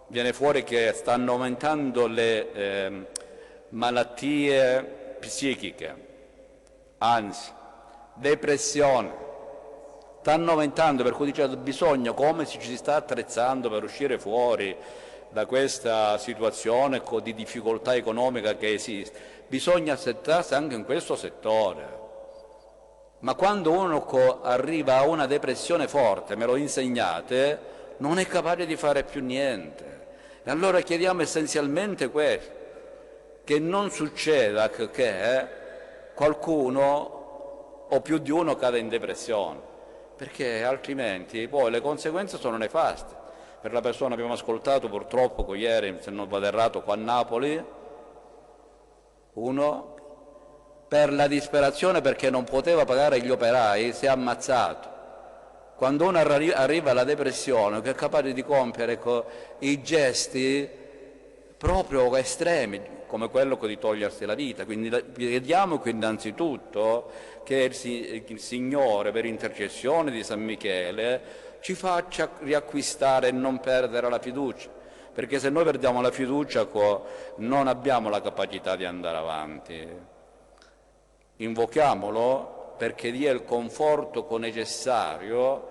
viene fuori che stanno aumentando le malattie psichiche, ansia, depressione, stanno aumentando, per cui dice bisogna, come ci si sta attrezzando per uscire fuori da questa situazione di difficoltà economica che esiste, bisogna settarsi anche in questo settore. Ma quando uno arriva a una depressione forte, me lo insegnate, non è capace di fare più niente. E allora chiediamo essenzialmente questo, che non succeda che qualcuno o più di uno cade in depressione, perché altrimenti poi le conseguenze sono nefaste. Per la persona abbiamo ascoltato purtroppo ieri, se non vado errato, qua a Napoli, uno per la disperazione perché non poteva pagare gli operai si è ammazzato. Quando uno arriva alla depressione, che è capace di compiere i gesti proprio estremi, come quello di togliersi la vita. Quindi chiediamo innanzitutto che il Signore, per intercessione di San Michele, ci faccia riacquistare e non perdere la fiducia, perché se noi perdiamo la fiducia non abbiamo la capacità di andare avanti. Invochiamolo perché dia il conforto necessario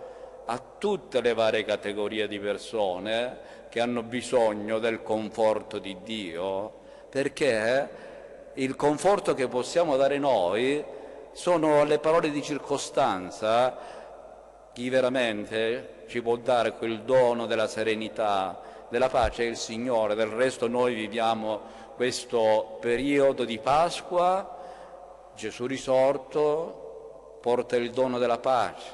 a tutte le varie categorie di persone che hanno bisogno del conforto di Dio, perché il conforto che possiamo dare noi sono le parole di circostanza. Chi veramente ci può dare quel dono della serenità, della pace è il Signore. Del resto noi viviamo questo periodo di Pasqua. Gesù risorto porta il dono della pace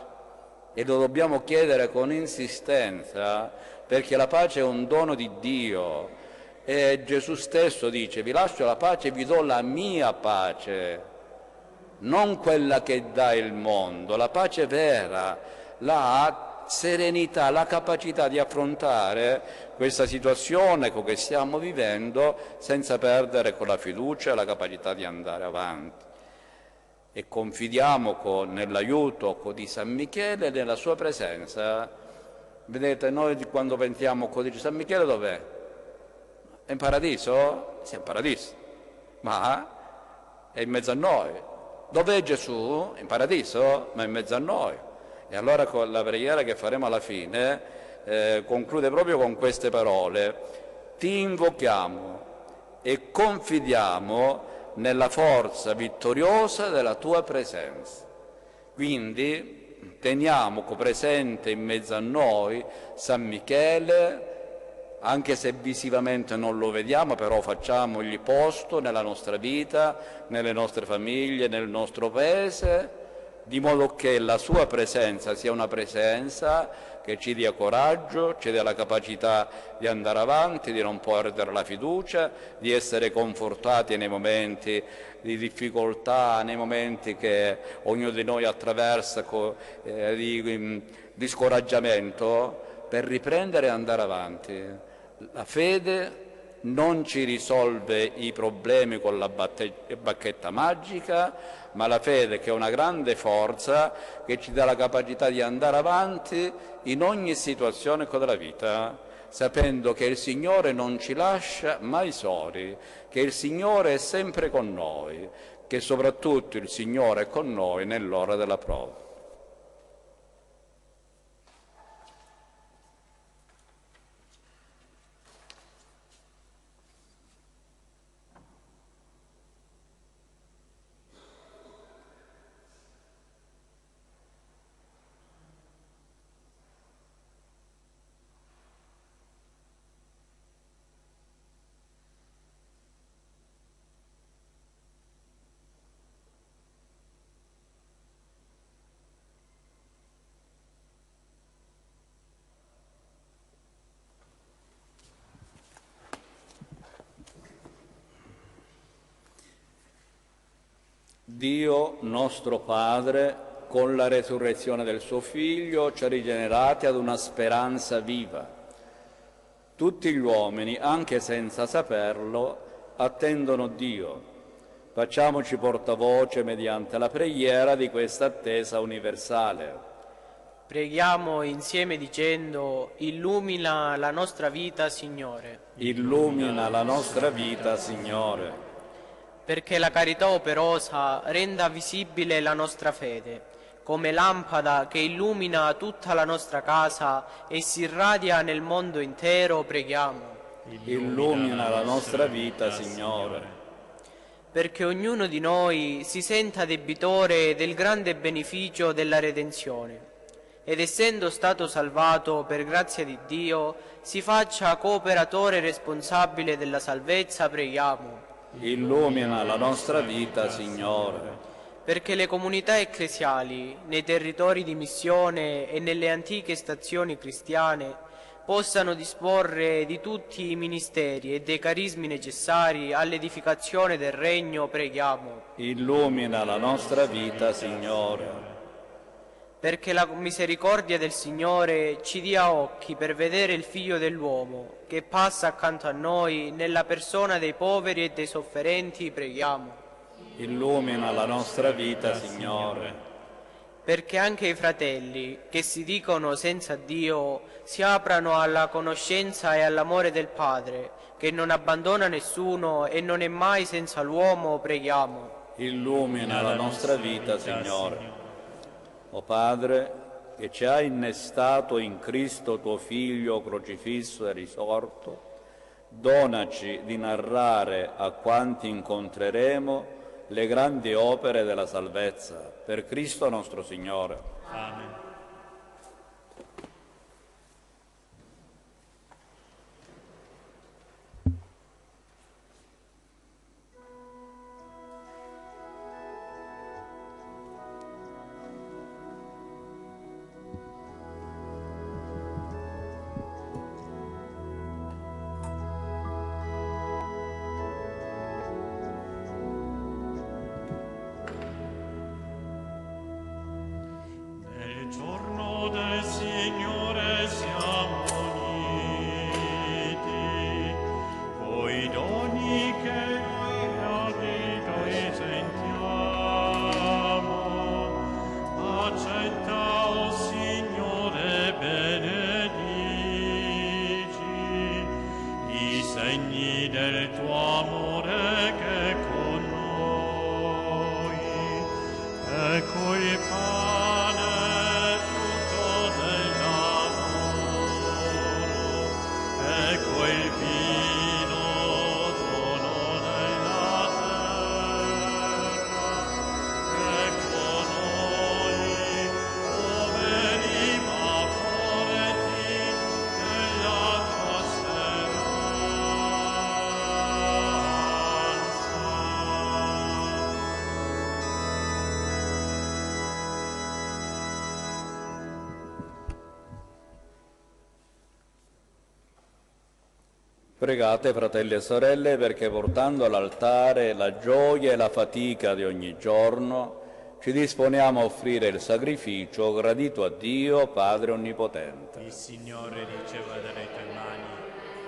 e lo dobbiamo chiedere con insistenza, perché la pace è un dono di Dio e Gesù stesso dice: vi lascio la pace, vi do la mia pace, non quella che dà il mondo. La pace vera, la serenità, la capacità di affrontare questa situazione che stiamo vivendo senza perdere con la fiducia e la capacità di andare avanti. E confidiamo nell'aiuto di San Michele e nella sua presenza. Vedete, noi quando pensiamo di San Michele dov'è? È in paradiso? Sì, è in paradiso, ma è in mezzo a noi. Dov'è Gesù? In paradiso, ma è in mezzo a noi. E allora con la preghiera che faremo alla fine conclude proprio con queste parole: ti invochiamo e confidiamo nella forza vittoriosa della tua presenza. Quindi teniamo presente in mezzo a noi San Michele, anche se visivamente non lo vediamo, però facciamogli posto nella nostra vita, nelle nostre famiglie, nel nostro paese, di modo che la sua presenza sia una presenza che ci dia coraggio, ci dia la capacità di andare avanti, di non perdere la fiducia, di essere confortati nei momenti di difficoltà, nei momenti che ognuno di noi attraversa di scoraggiamento, per riprendere e andare avanti. La fede non ci risolve i problemi con la bacchetta magica, ma la fede, che è una grande forza, che ci dà la capacità di andare avanti in ogni situazione della vita, sapendo che il Signore non ci lascia mai soli, che il Signore è sempre con noi, che soprattutto il Signore è con noi nell'ora della prova. Dio nostro Padre, con la resurrezione del suo Figlio, ci ha rigenerati ad una speranza viva. Tutti gli uomini, anche senza saperlo, attendono Dio. Facciamoci portavoce mediante la preghiera di questa attesa universale. Preghiamo insieme dicendo: illumina la nostra vita, Signore. Illumina la nostra vita, Signore. Perché la carità operosa renda visibile la nostra fede, come lampada che illumina tutta la nostra casa e si irradia nel mondo intero, preghiamo. Illumina la nostra vita, Signore. Perché ognuno di noi si senta debitore del grande beneficio della redenzione ed essendo stato salvato per grazia di Dio si faccia cooperatore responsabile della salvezza, preghiamo. Illumina la nostra vita, Signore. Perché le comunità ecclesiali nei territori di missione e nelle antiche stazioni cristiane possano disporre di tutti i ministeri e dei carismi necessari all'edificazione del Regno, preghiamo. Illumina la nostra vita, Signore. Perché la misericordia del Signore ci dia occhi per vedere il Figlio dell'uomo, che passa accanto a noi nella persona dei poveri e dei sofferenti, preghiamo. Illumina la nostra vita, Signore. Perché anche i fratelli, che si dicono senza Dio, si aprano alla conoscenza e all'amore del Padre, che non abbandona nessuno e non è mai senza l'uomo, preghiamo. Illumina la nostra vita, Signore. O Padre, che ci hai innestato in Cristo tuo Figlio crocifisso e risorto, donaci di narrare a quanti incontreremo le grandi opere della salvezza, per Cristo nostro Signore. Amen. Nel giorno del Signore siamo uniti, coi doni che noi gradito sentiamo. Accetta, o Signore, benedici i segni del tuo amore che è con noi. Ecco il pane, frutto del lavoro, ecco il vino, dono della terra, ecco noi, poveri ma forti nella tua speranza. Pregate, fratelli e sorelle, perché portando all'altare la gioia e la fatica di ogni giorno, ci disponiamo a offrire il sacrificio gradito a Dio, Padre Onnipotente. Il Signore riceva dalle tue mani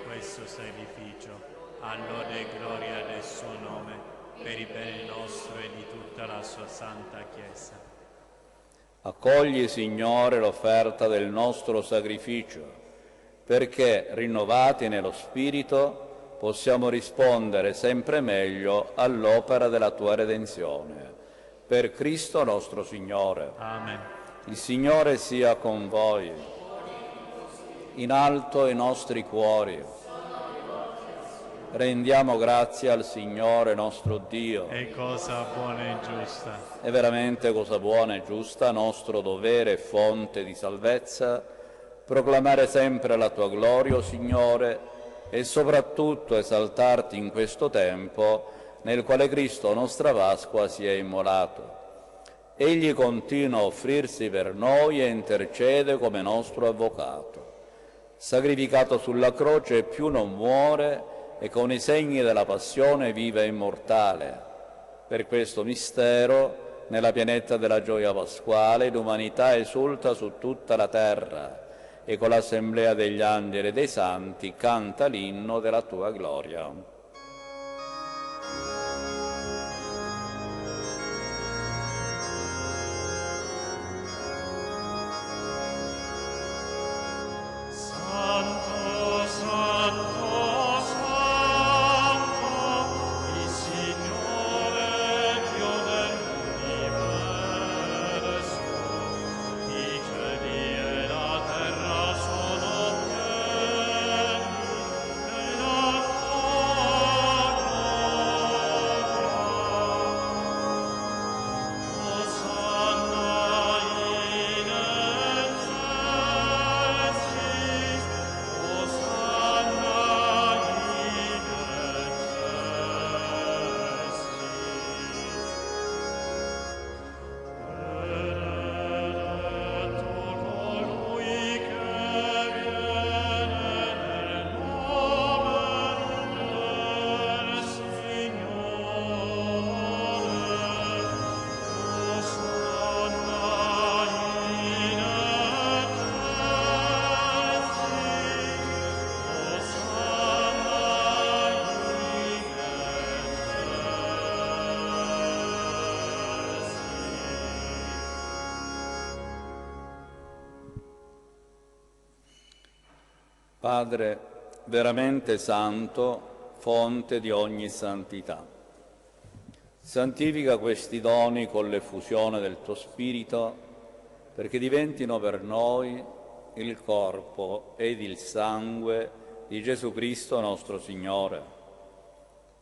questo sacrificio, a lode e gloria del suo nome, per il bene nostro e di tutta la sua santa Chiesa. Accogli, Signore, l'offerta del nostro sacrificio, perché, rinnovati nello Spirito, possiamo rispondere sempre meglio all'opera della tua redenzione. Per Cristo nostro Signore. Amen. Il Signore sia con voi. In alto i nostri cuori. Rendiamo grazie al Signore nostro Dio. È cosa buona e giusta. È veramente cosa buona e giusta, nostro dovere e fonte di salvezza, proclamare sempre la tua gloria, o Signore, e soprattutto esaltarti in questo tempo nel quale Cristo, nostra Pasqua, si è immolato. Egli continua a offrirsi per noi e intercede come nostro avvocato. Sacrificato sulla croce, più non muore e con i segni della passione vive immortale. Per questo mistero, nella pienezza della gioia pasquale, l'umanità esulta su tutta la terra e con l'assemblea degli angeli e dei santi canta l'inno della tua gloria. Santo, Santo, Santo, il Signore Dio dell'universo, i cieli e la terra sono pieni della tua gloria. Osanna in excelsis, Osanna in excelsis. Benedetto colui che viene nel nome del Signore. Osanna in excelsis, Osanna Padre veramente santo, fonte di ogni santità, santifica questi doni con l'effusione del tuo Spirito, perché diventino per noi il corpo ed il sangue di Gesù Cristo nostro Signore.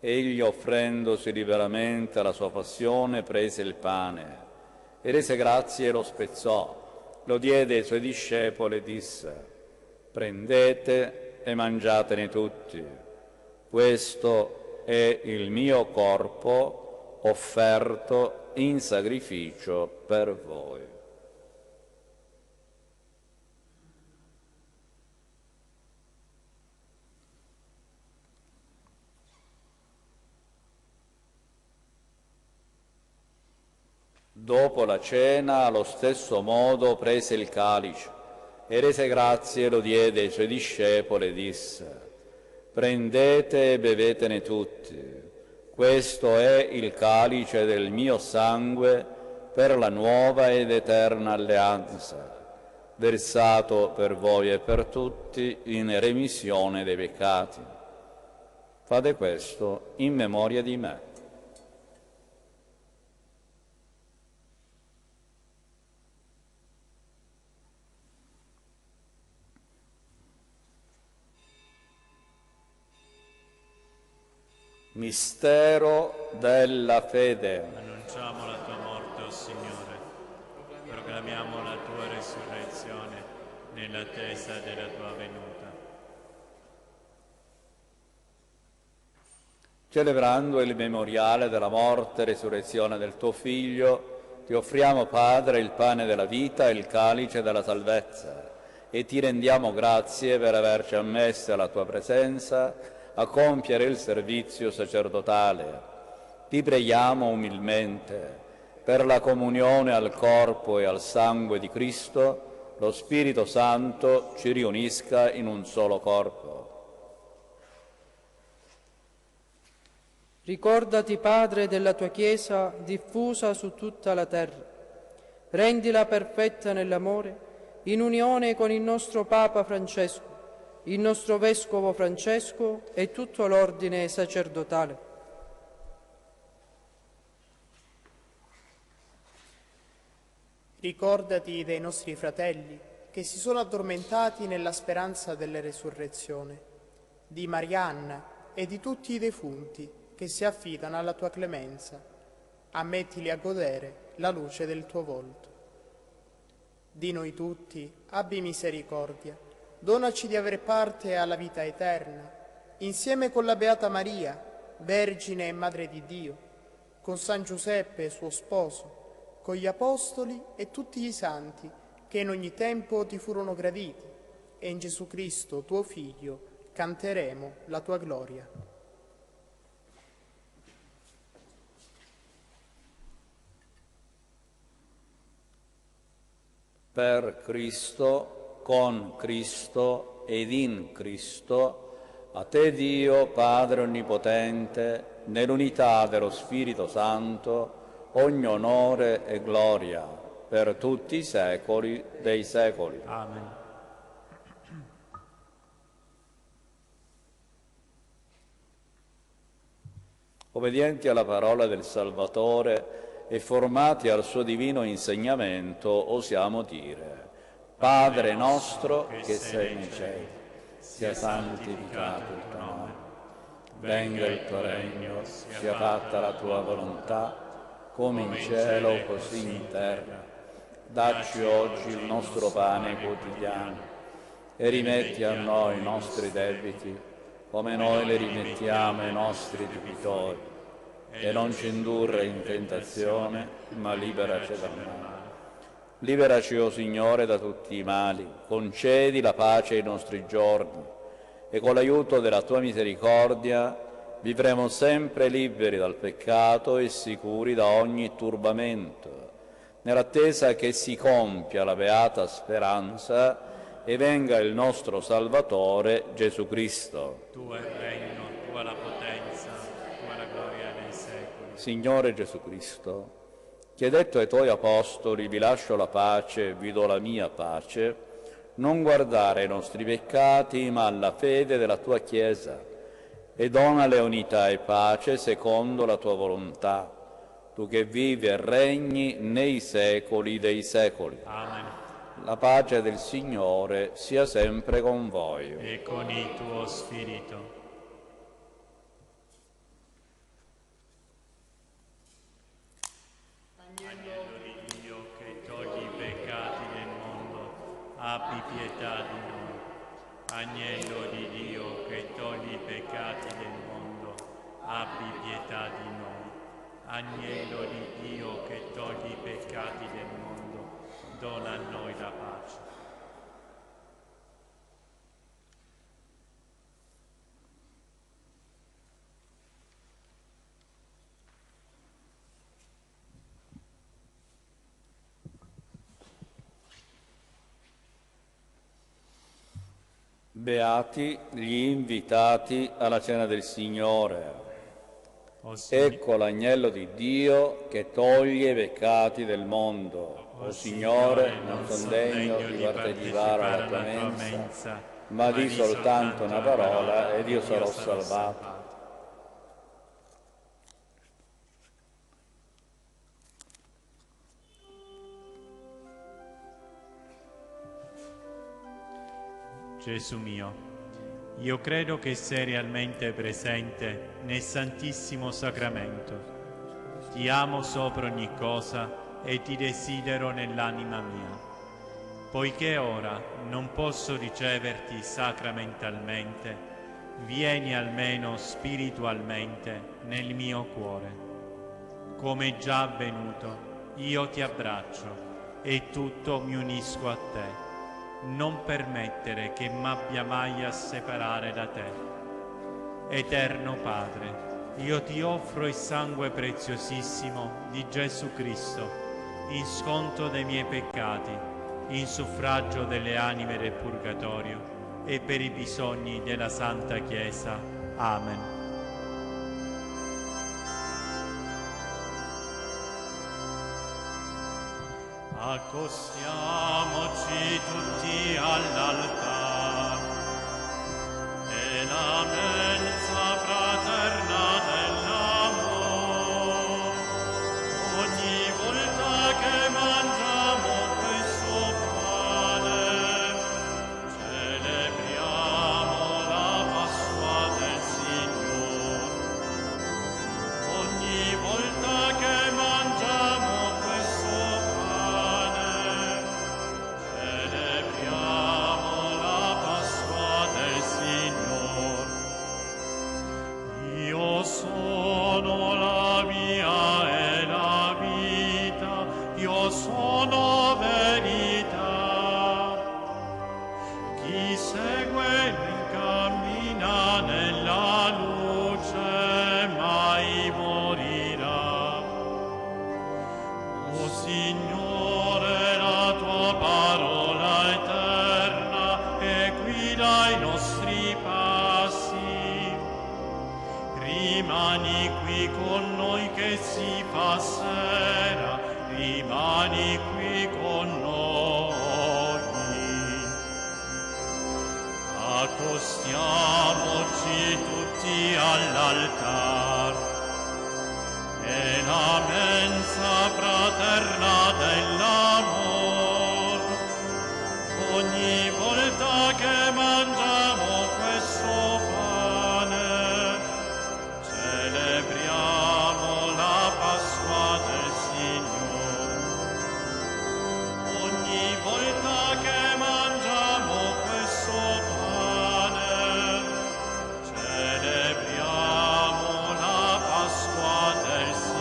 Egli, offrendosi liberamente alla sua passione, prese il pane e rese grazie e lo spezzò, lo diede ai suoi discepoli e disse: prendete e mangiatene tutti. Questo è il mio corpo offerto in sacrificio per voi. Dopo la cena, allo stesso modo, prese il calice e rese grazie e lo diede ai suoi discepoli e disse: prendete e bevetene tutti, questo è il calice del mio sangue per la nuova ed eterna alleanza, versato per voi e per tutti in remissione dei peccati. Fate questo in memoria di me. Mistero della fede. Annunciamo la tua morte, o Signore, proclamiamo la tua resurrezione nell'attesa della tua venuta. Celebrando il memoriale della morte e resurrezione del tuo Figlio, ti offriamo, Padre, il pane della vita e il calice della salvezza, e ti rendiamo grazie per averci ammessi alla tua presenza a compiere il servizio sacerdotale. Ti preghiamo umilmente, per la comunione al corpo e al sangue di Cristo, lo Spirito Santo ci riunisca in un solo corpo. Ricordati, Padre, della tua Chiesa diffusa su tutta la terra. Rendila perfetta nell'amore, in unione con il nostro Papa Francesco, il nostro Vescovo Francesco e tutto l'ordine sacerdotale. Ricordati dei nostri fratelli che si sono addormentati nella speranza della resurrezione, di Marianna e di tutti i defunti che si affidano alla tua clemenza. Ammettili a godere la luce del tuo volto. Di noi tutti abbi misericordia. Donaci di avere parte alla vita eterna, insieme con la Beata Maria, Vergine e Madre di Dio, con San Giuseppe, suo sposo, con gli Apostoli e tutti i santi che in ogni tempo ti furono graditi, e in Gesù Cristo, tuo Figlio, canteremo la tua gloria. Per Cristo, con Cristo ed in Cristo, a te Dio, Padre Onnipotente, nell'unità dello Spirito Santo, ogni onore e gloria per tutti i secoli dei secoli. Amen. Obbedienti alla parola del Salvatore e formati al suo divino insegnamento, osiamo dire: Padre nostro che sei nei cieli, sia santificato il tuo nome. Venga il tuo regno, sia fatta la tua volontà, come in cielo così in terra. Dacci oggi il nostro pane quotidiano e rimetti a noi i nostri debiti, come noi le rimettiamo ai nostri debitori, e non ci indurre in tentazione, ma liberaci dal male. Liberaci, o Signore, da tutti i mali, concedi la pace ai nostri giorni, e con l'aiuto della tua misericordia vivremo sempre liberi dal peccato e sicuri da ogni turbamento, nell'attesa che si compia la beata speranza e venga il nostro Salvatore Gesù Cristo. Tuo è il regno, tua la potenza, tua la gloria nei secoli. Signore Gesù Cristo, che hai detto ai tuoi apostoli: vi lascio la pace, vi do la mia pace, non guardare ai nostri peccati, ma alla fede della tua Chiesa, e donale unità e pace secondo la tua volontà, tu che vivi e regni nei secoli dei secoli. Amen. La pace del Signore sia sempre con voi. E con il tuo spirito. Agnello di Dio che togli i peccati del mondo, abbi pietà di noi. Agnello di Dio che togli i peccati del mondo, abbi pietà di noi. Agnello di Dio che togli i peccati del mondo, dona a noi la pace. Beati gli invitati alla cena del Signore. O Signore, Ecco l'agnello di Dio che toglie i peccati del mondo. O Signore, non sono degno di partecipare alla tua mensa, ma di soltanto una parola ed io sarò salvato. Gesù mio, io credo che sei realmente presente nel Santissimo Sacramento. Ti amo sopra ogni cosa e ti desidero nell'anima mia. Poiché ora non posso riceverti sacramentalmente, vieni almeno spiritualmente nel mio cuore. Come già avvenuto, io ti abbraccio e tutto mi unisco a te. Non permettere che m'abbia mai a separare da te. Eterno Padre, io ti offro il sangue preziosissimo di Gesù Cristo, in sconto dei miei peccati, in suffragio delle anime del purgatorio e per i bisogni della Santa Chiesa. Amen. Accostiamoci tutti all'altare e la mensa fraterna dell'amore. Ogni volta che mangiamo questo pane, celebriamo la Pasqua del Signore. Ogni volta che mangiamo questo pane, celebriamo la Pasqua del Signore. rimani qui con noi che si fa sera, rimani qui con noi. Accostiamoci tutti all'altar e la mensa fraterna dell'amor. Ogni volta che mangiamo questo pane, celebriamo la Pasqua del Signore. Ogni volta che mangiamo questo pane, celebriamo la Pasqua del Signore.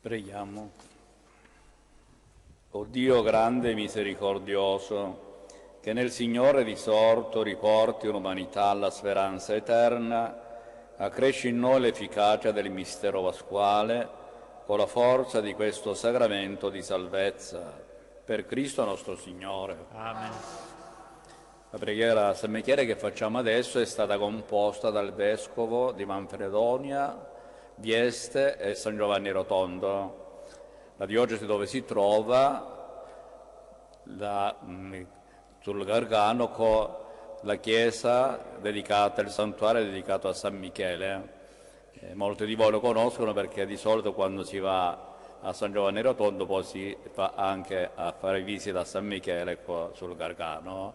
Preghiamo. O Dio grande e misericordioso, che nel Signore risorto riporti l'umanità alla speranza eterna, accresci in noi l'efficacia del mistero pasquale con la forza di questo sacramento di salvezza. Per Cristo nostro Signore. Amen. La preghiera a San Michele che facciamo adesso è stata composta dal Vescovo di Manfredonia, Vieste e San Giovanni Rotondo. La diocesi dove si trova sul Gargano con la chiesa dedicata, il santuario dedicato a San Michele. Molti di voi lo conoscono perché di solito quando si va a San Giovanni Rotondo poi si va anche a fare visita a San Michele sul Gargano.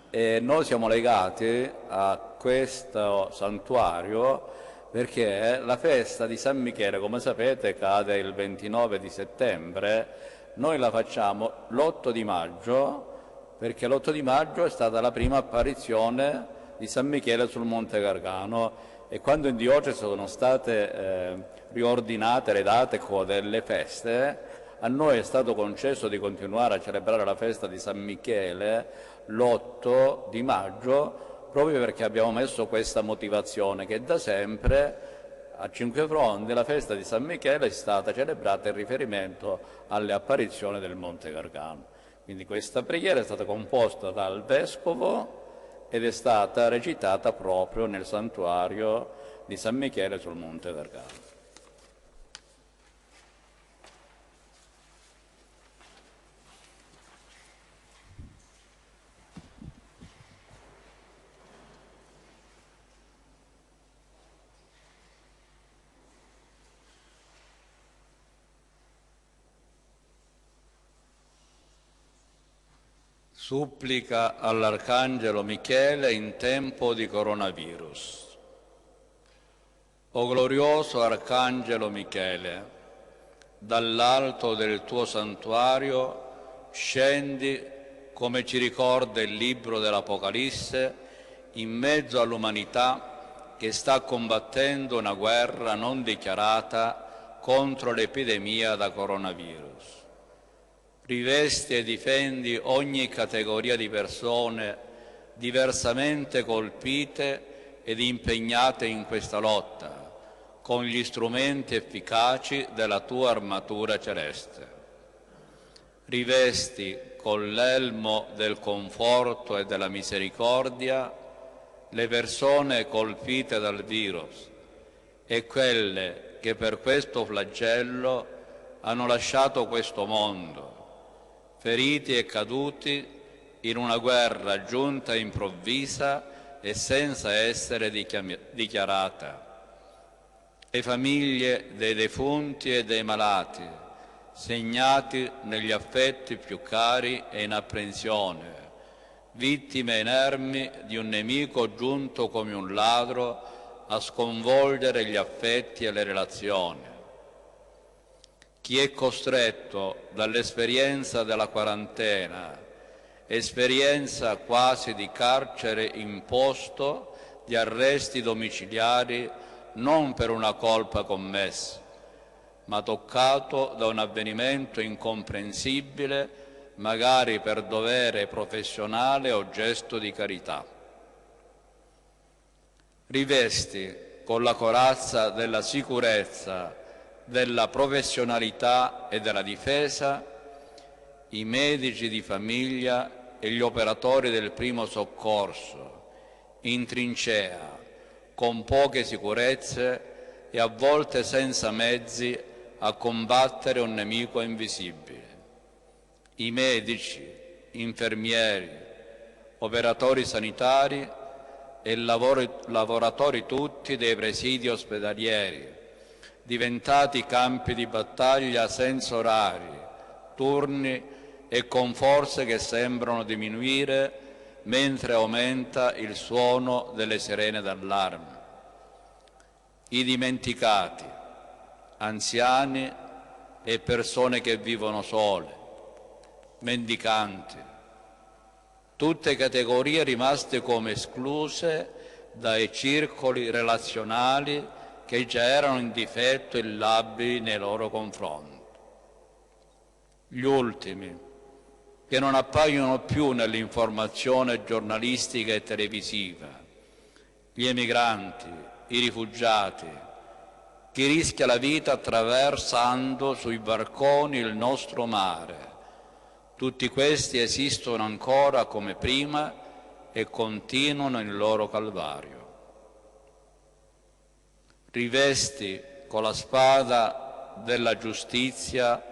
E noi siamo legati a questo santuario perché la festa di San Michele, come sapete, cade il 29 di settembre. Noi la facciamo l'8 di maggio, perché l'8 di maggio è stata la prima apparizione di San Michele sul Monte Gargano, e quando in diocesi sono state riordinate le date delle feste, a noi è stato concesso di continuare a celebrare la festa di San Michele l'8 di maggio, proprio perché abbiamo messo questa motivazione che da sempre a Cinquefronti la festa di San Michele è stata celebrata in riferimento alle apparizioni del Monte Gargano. Quindi questa preghiera è stata composta dal Vescovo ed è stata recitata proprio nel santuario di San Michele sul Monte Gargano. Supplica all'Arcangelo Michele in tempo di coronavirus. O glorioso Arcangelo Michele, dall'alto del tuo santuario scendi, come ci ricorda il libro dell'Apocalisse, in mezzo all'umanità che sta combattendo una guerra non dichiarata contro l'epidemia da coronavirus. Rivesti e difendi ogni categoria di persone diversamente colpite ed impegnate in questa lotta, con gli strumenti efficaci della tua armatura celeste. Rivesti con l'elmo del conforto e della misericordia le persone colpite dal virus e quelle che per questo flagello hanno lasciato questo mondo, feriti e caduti in una guerra giunta improvvisa e senza essere dichiarata. Le famiglie dei defunti e dei malati, segnati negli affetti più cari e in apprensione, vittime inermi di un nemico giunto come un ladro a sconvolgere gli affetti e le relazioni. Chi è costretto dall'esperienza della quarantena esperienza quasi di carcere imposto, di arresti domiciliari non per una colpa commessa, ma toccato da un avvenimento incomprensibile, magari per dovere professionale o gesto di carità. Rivesti con la corazza della sicurezza, della professionalità e della difesa i medici di famiglia e gli operatori del primo soccorso, in trincea, con poche sicurezze e a volte senza mezzi a combattere un nemico invisibile. I medici, infermieri, operatori sanitari e lavoratori tutti dei presidi ospedalieri, diventati campi di battaglia senza orari, turni e con forze che sembrano diminuire mentre aumenta il suono delle sirene d'allarme. I dimenticati, anziani e persone che vivono sole, mendicanti, tutte categorie rimaste come escluse dai circoli relazionali che già erano in difetto e labili nei loro confronti. Gli ultimi, che non appaiono più nell'informazione giornalistica e televisiva, gli emigranti, i rifugiati, chi rischia la vita attraversando sui barconi il nostro mare. Tutti questi esistono ancora come prima e continuano il loro calvario. Rivesti con la spada della giustizia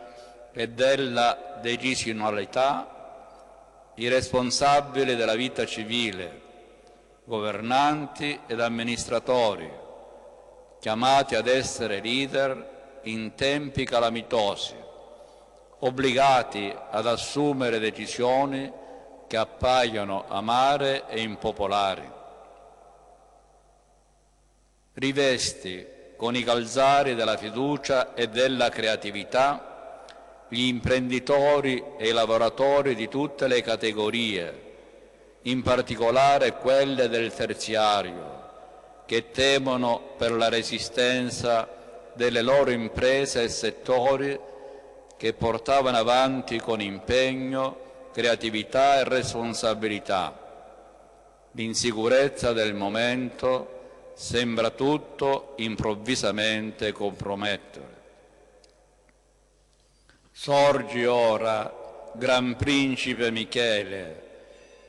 e della decisionalità i responsabili della vita civile, governanti ed amministratori, chiamati ad essere leader in tempi calamitosi, obbligati ad assumere decisioni che appaiono amare e impopolari. Rivesti con i calzari della fiducia e della creatività gli imprenditori e i lavoratori di tutte le categorie, in particolare quelle del terziario, che temono per la resistenza delle loro imprese e settori che portavano avanti con impegno, creatività e responsabilità. L'insicurezza del momento sembra tutto improvvisamente compromettere. Sorgi ora, Gran Principe Michele,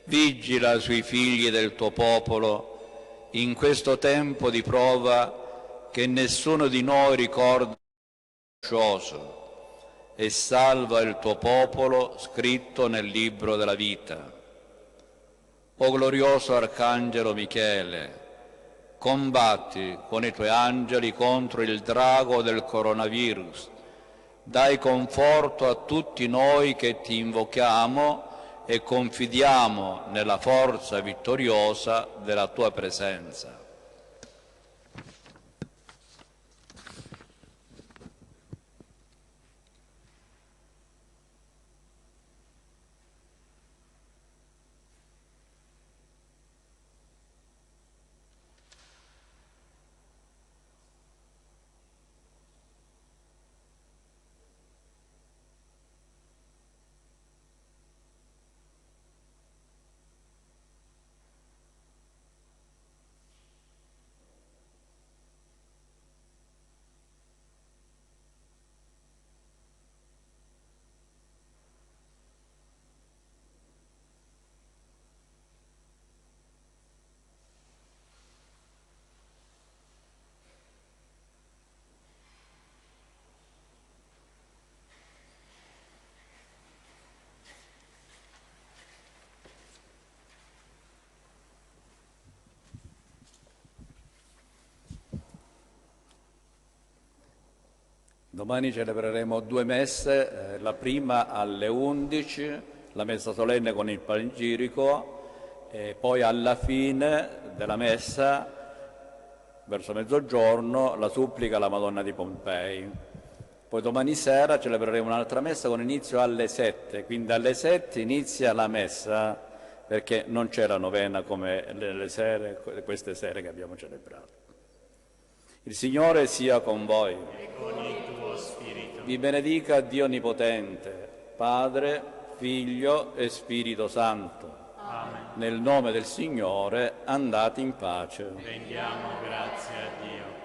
vigila sui figli del tuo popolo in questo tempo di prova che nessuno di noi ricorda e salva il tuo popolo scritto nel libro della vita. O glorioso Arcangelo Michele, combatti con i tuoi angeli contro il drago del coronavirus, dai conforto a tutti noi che ti invochiamo e confidiamo nella forza vittoriosa della tua presenza. Domani celebreremo 2 messe, la prima alle 11, la messa solenne con il panegirico, e poi alla fine della messa, verso mezzogiorno, la supplica alla Madonna di Pompei. Poi domani sera celebreremo un'altra messa con inizio alle 7, quindi alle 7 inizia la messa, perché non c'è la novena come queste sere che abbiamo celebrato. Il Signore sia con voi. E con il tuo spirito. Vi benedica Dio Onnipotente, Padre, Figlio e Spirito Santo. Amen. Nel nome del Signore andate in pace. Rendiamo grazie a Dio.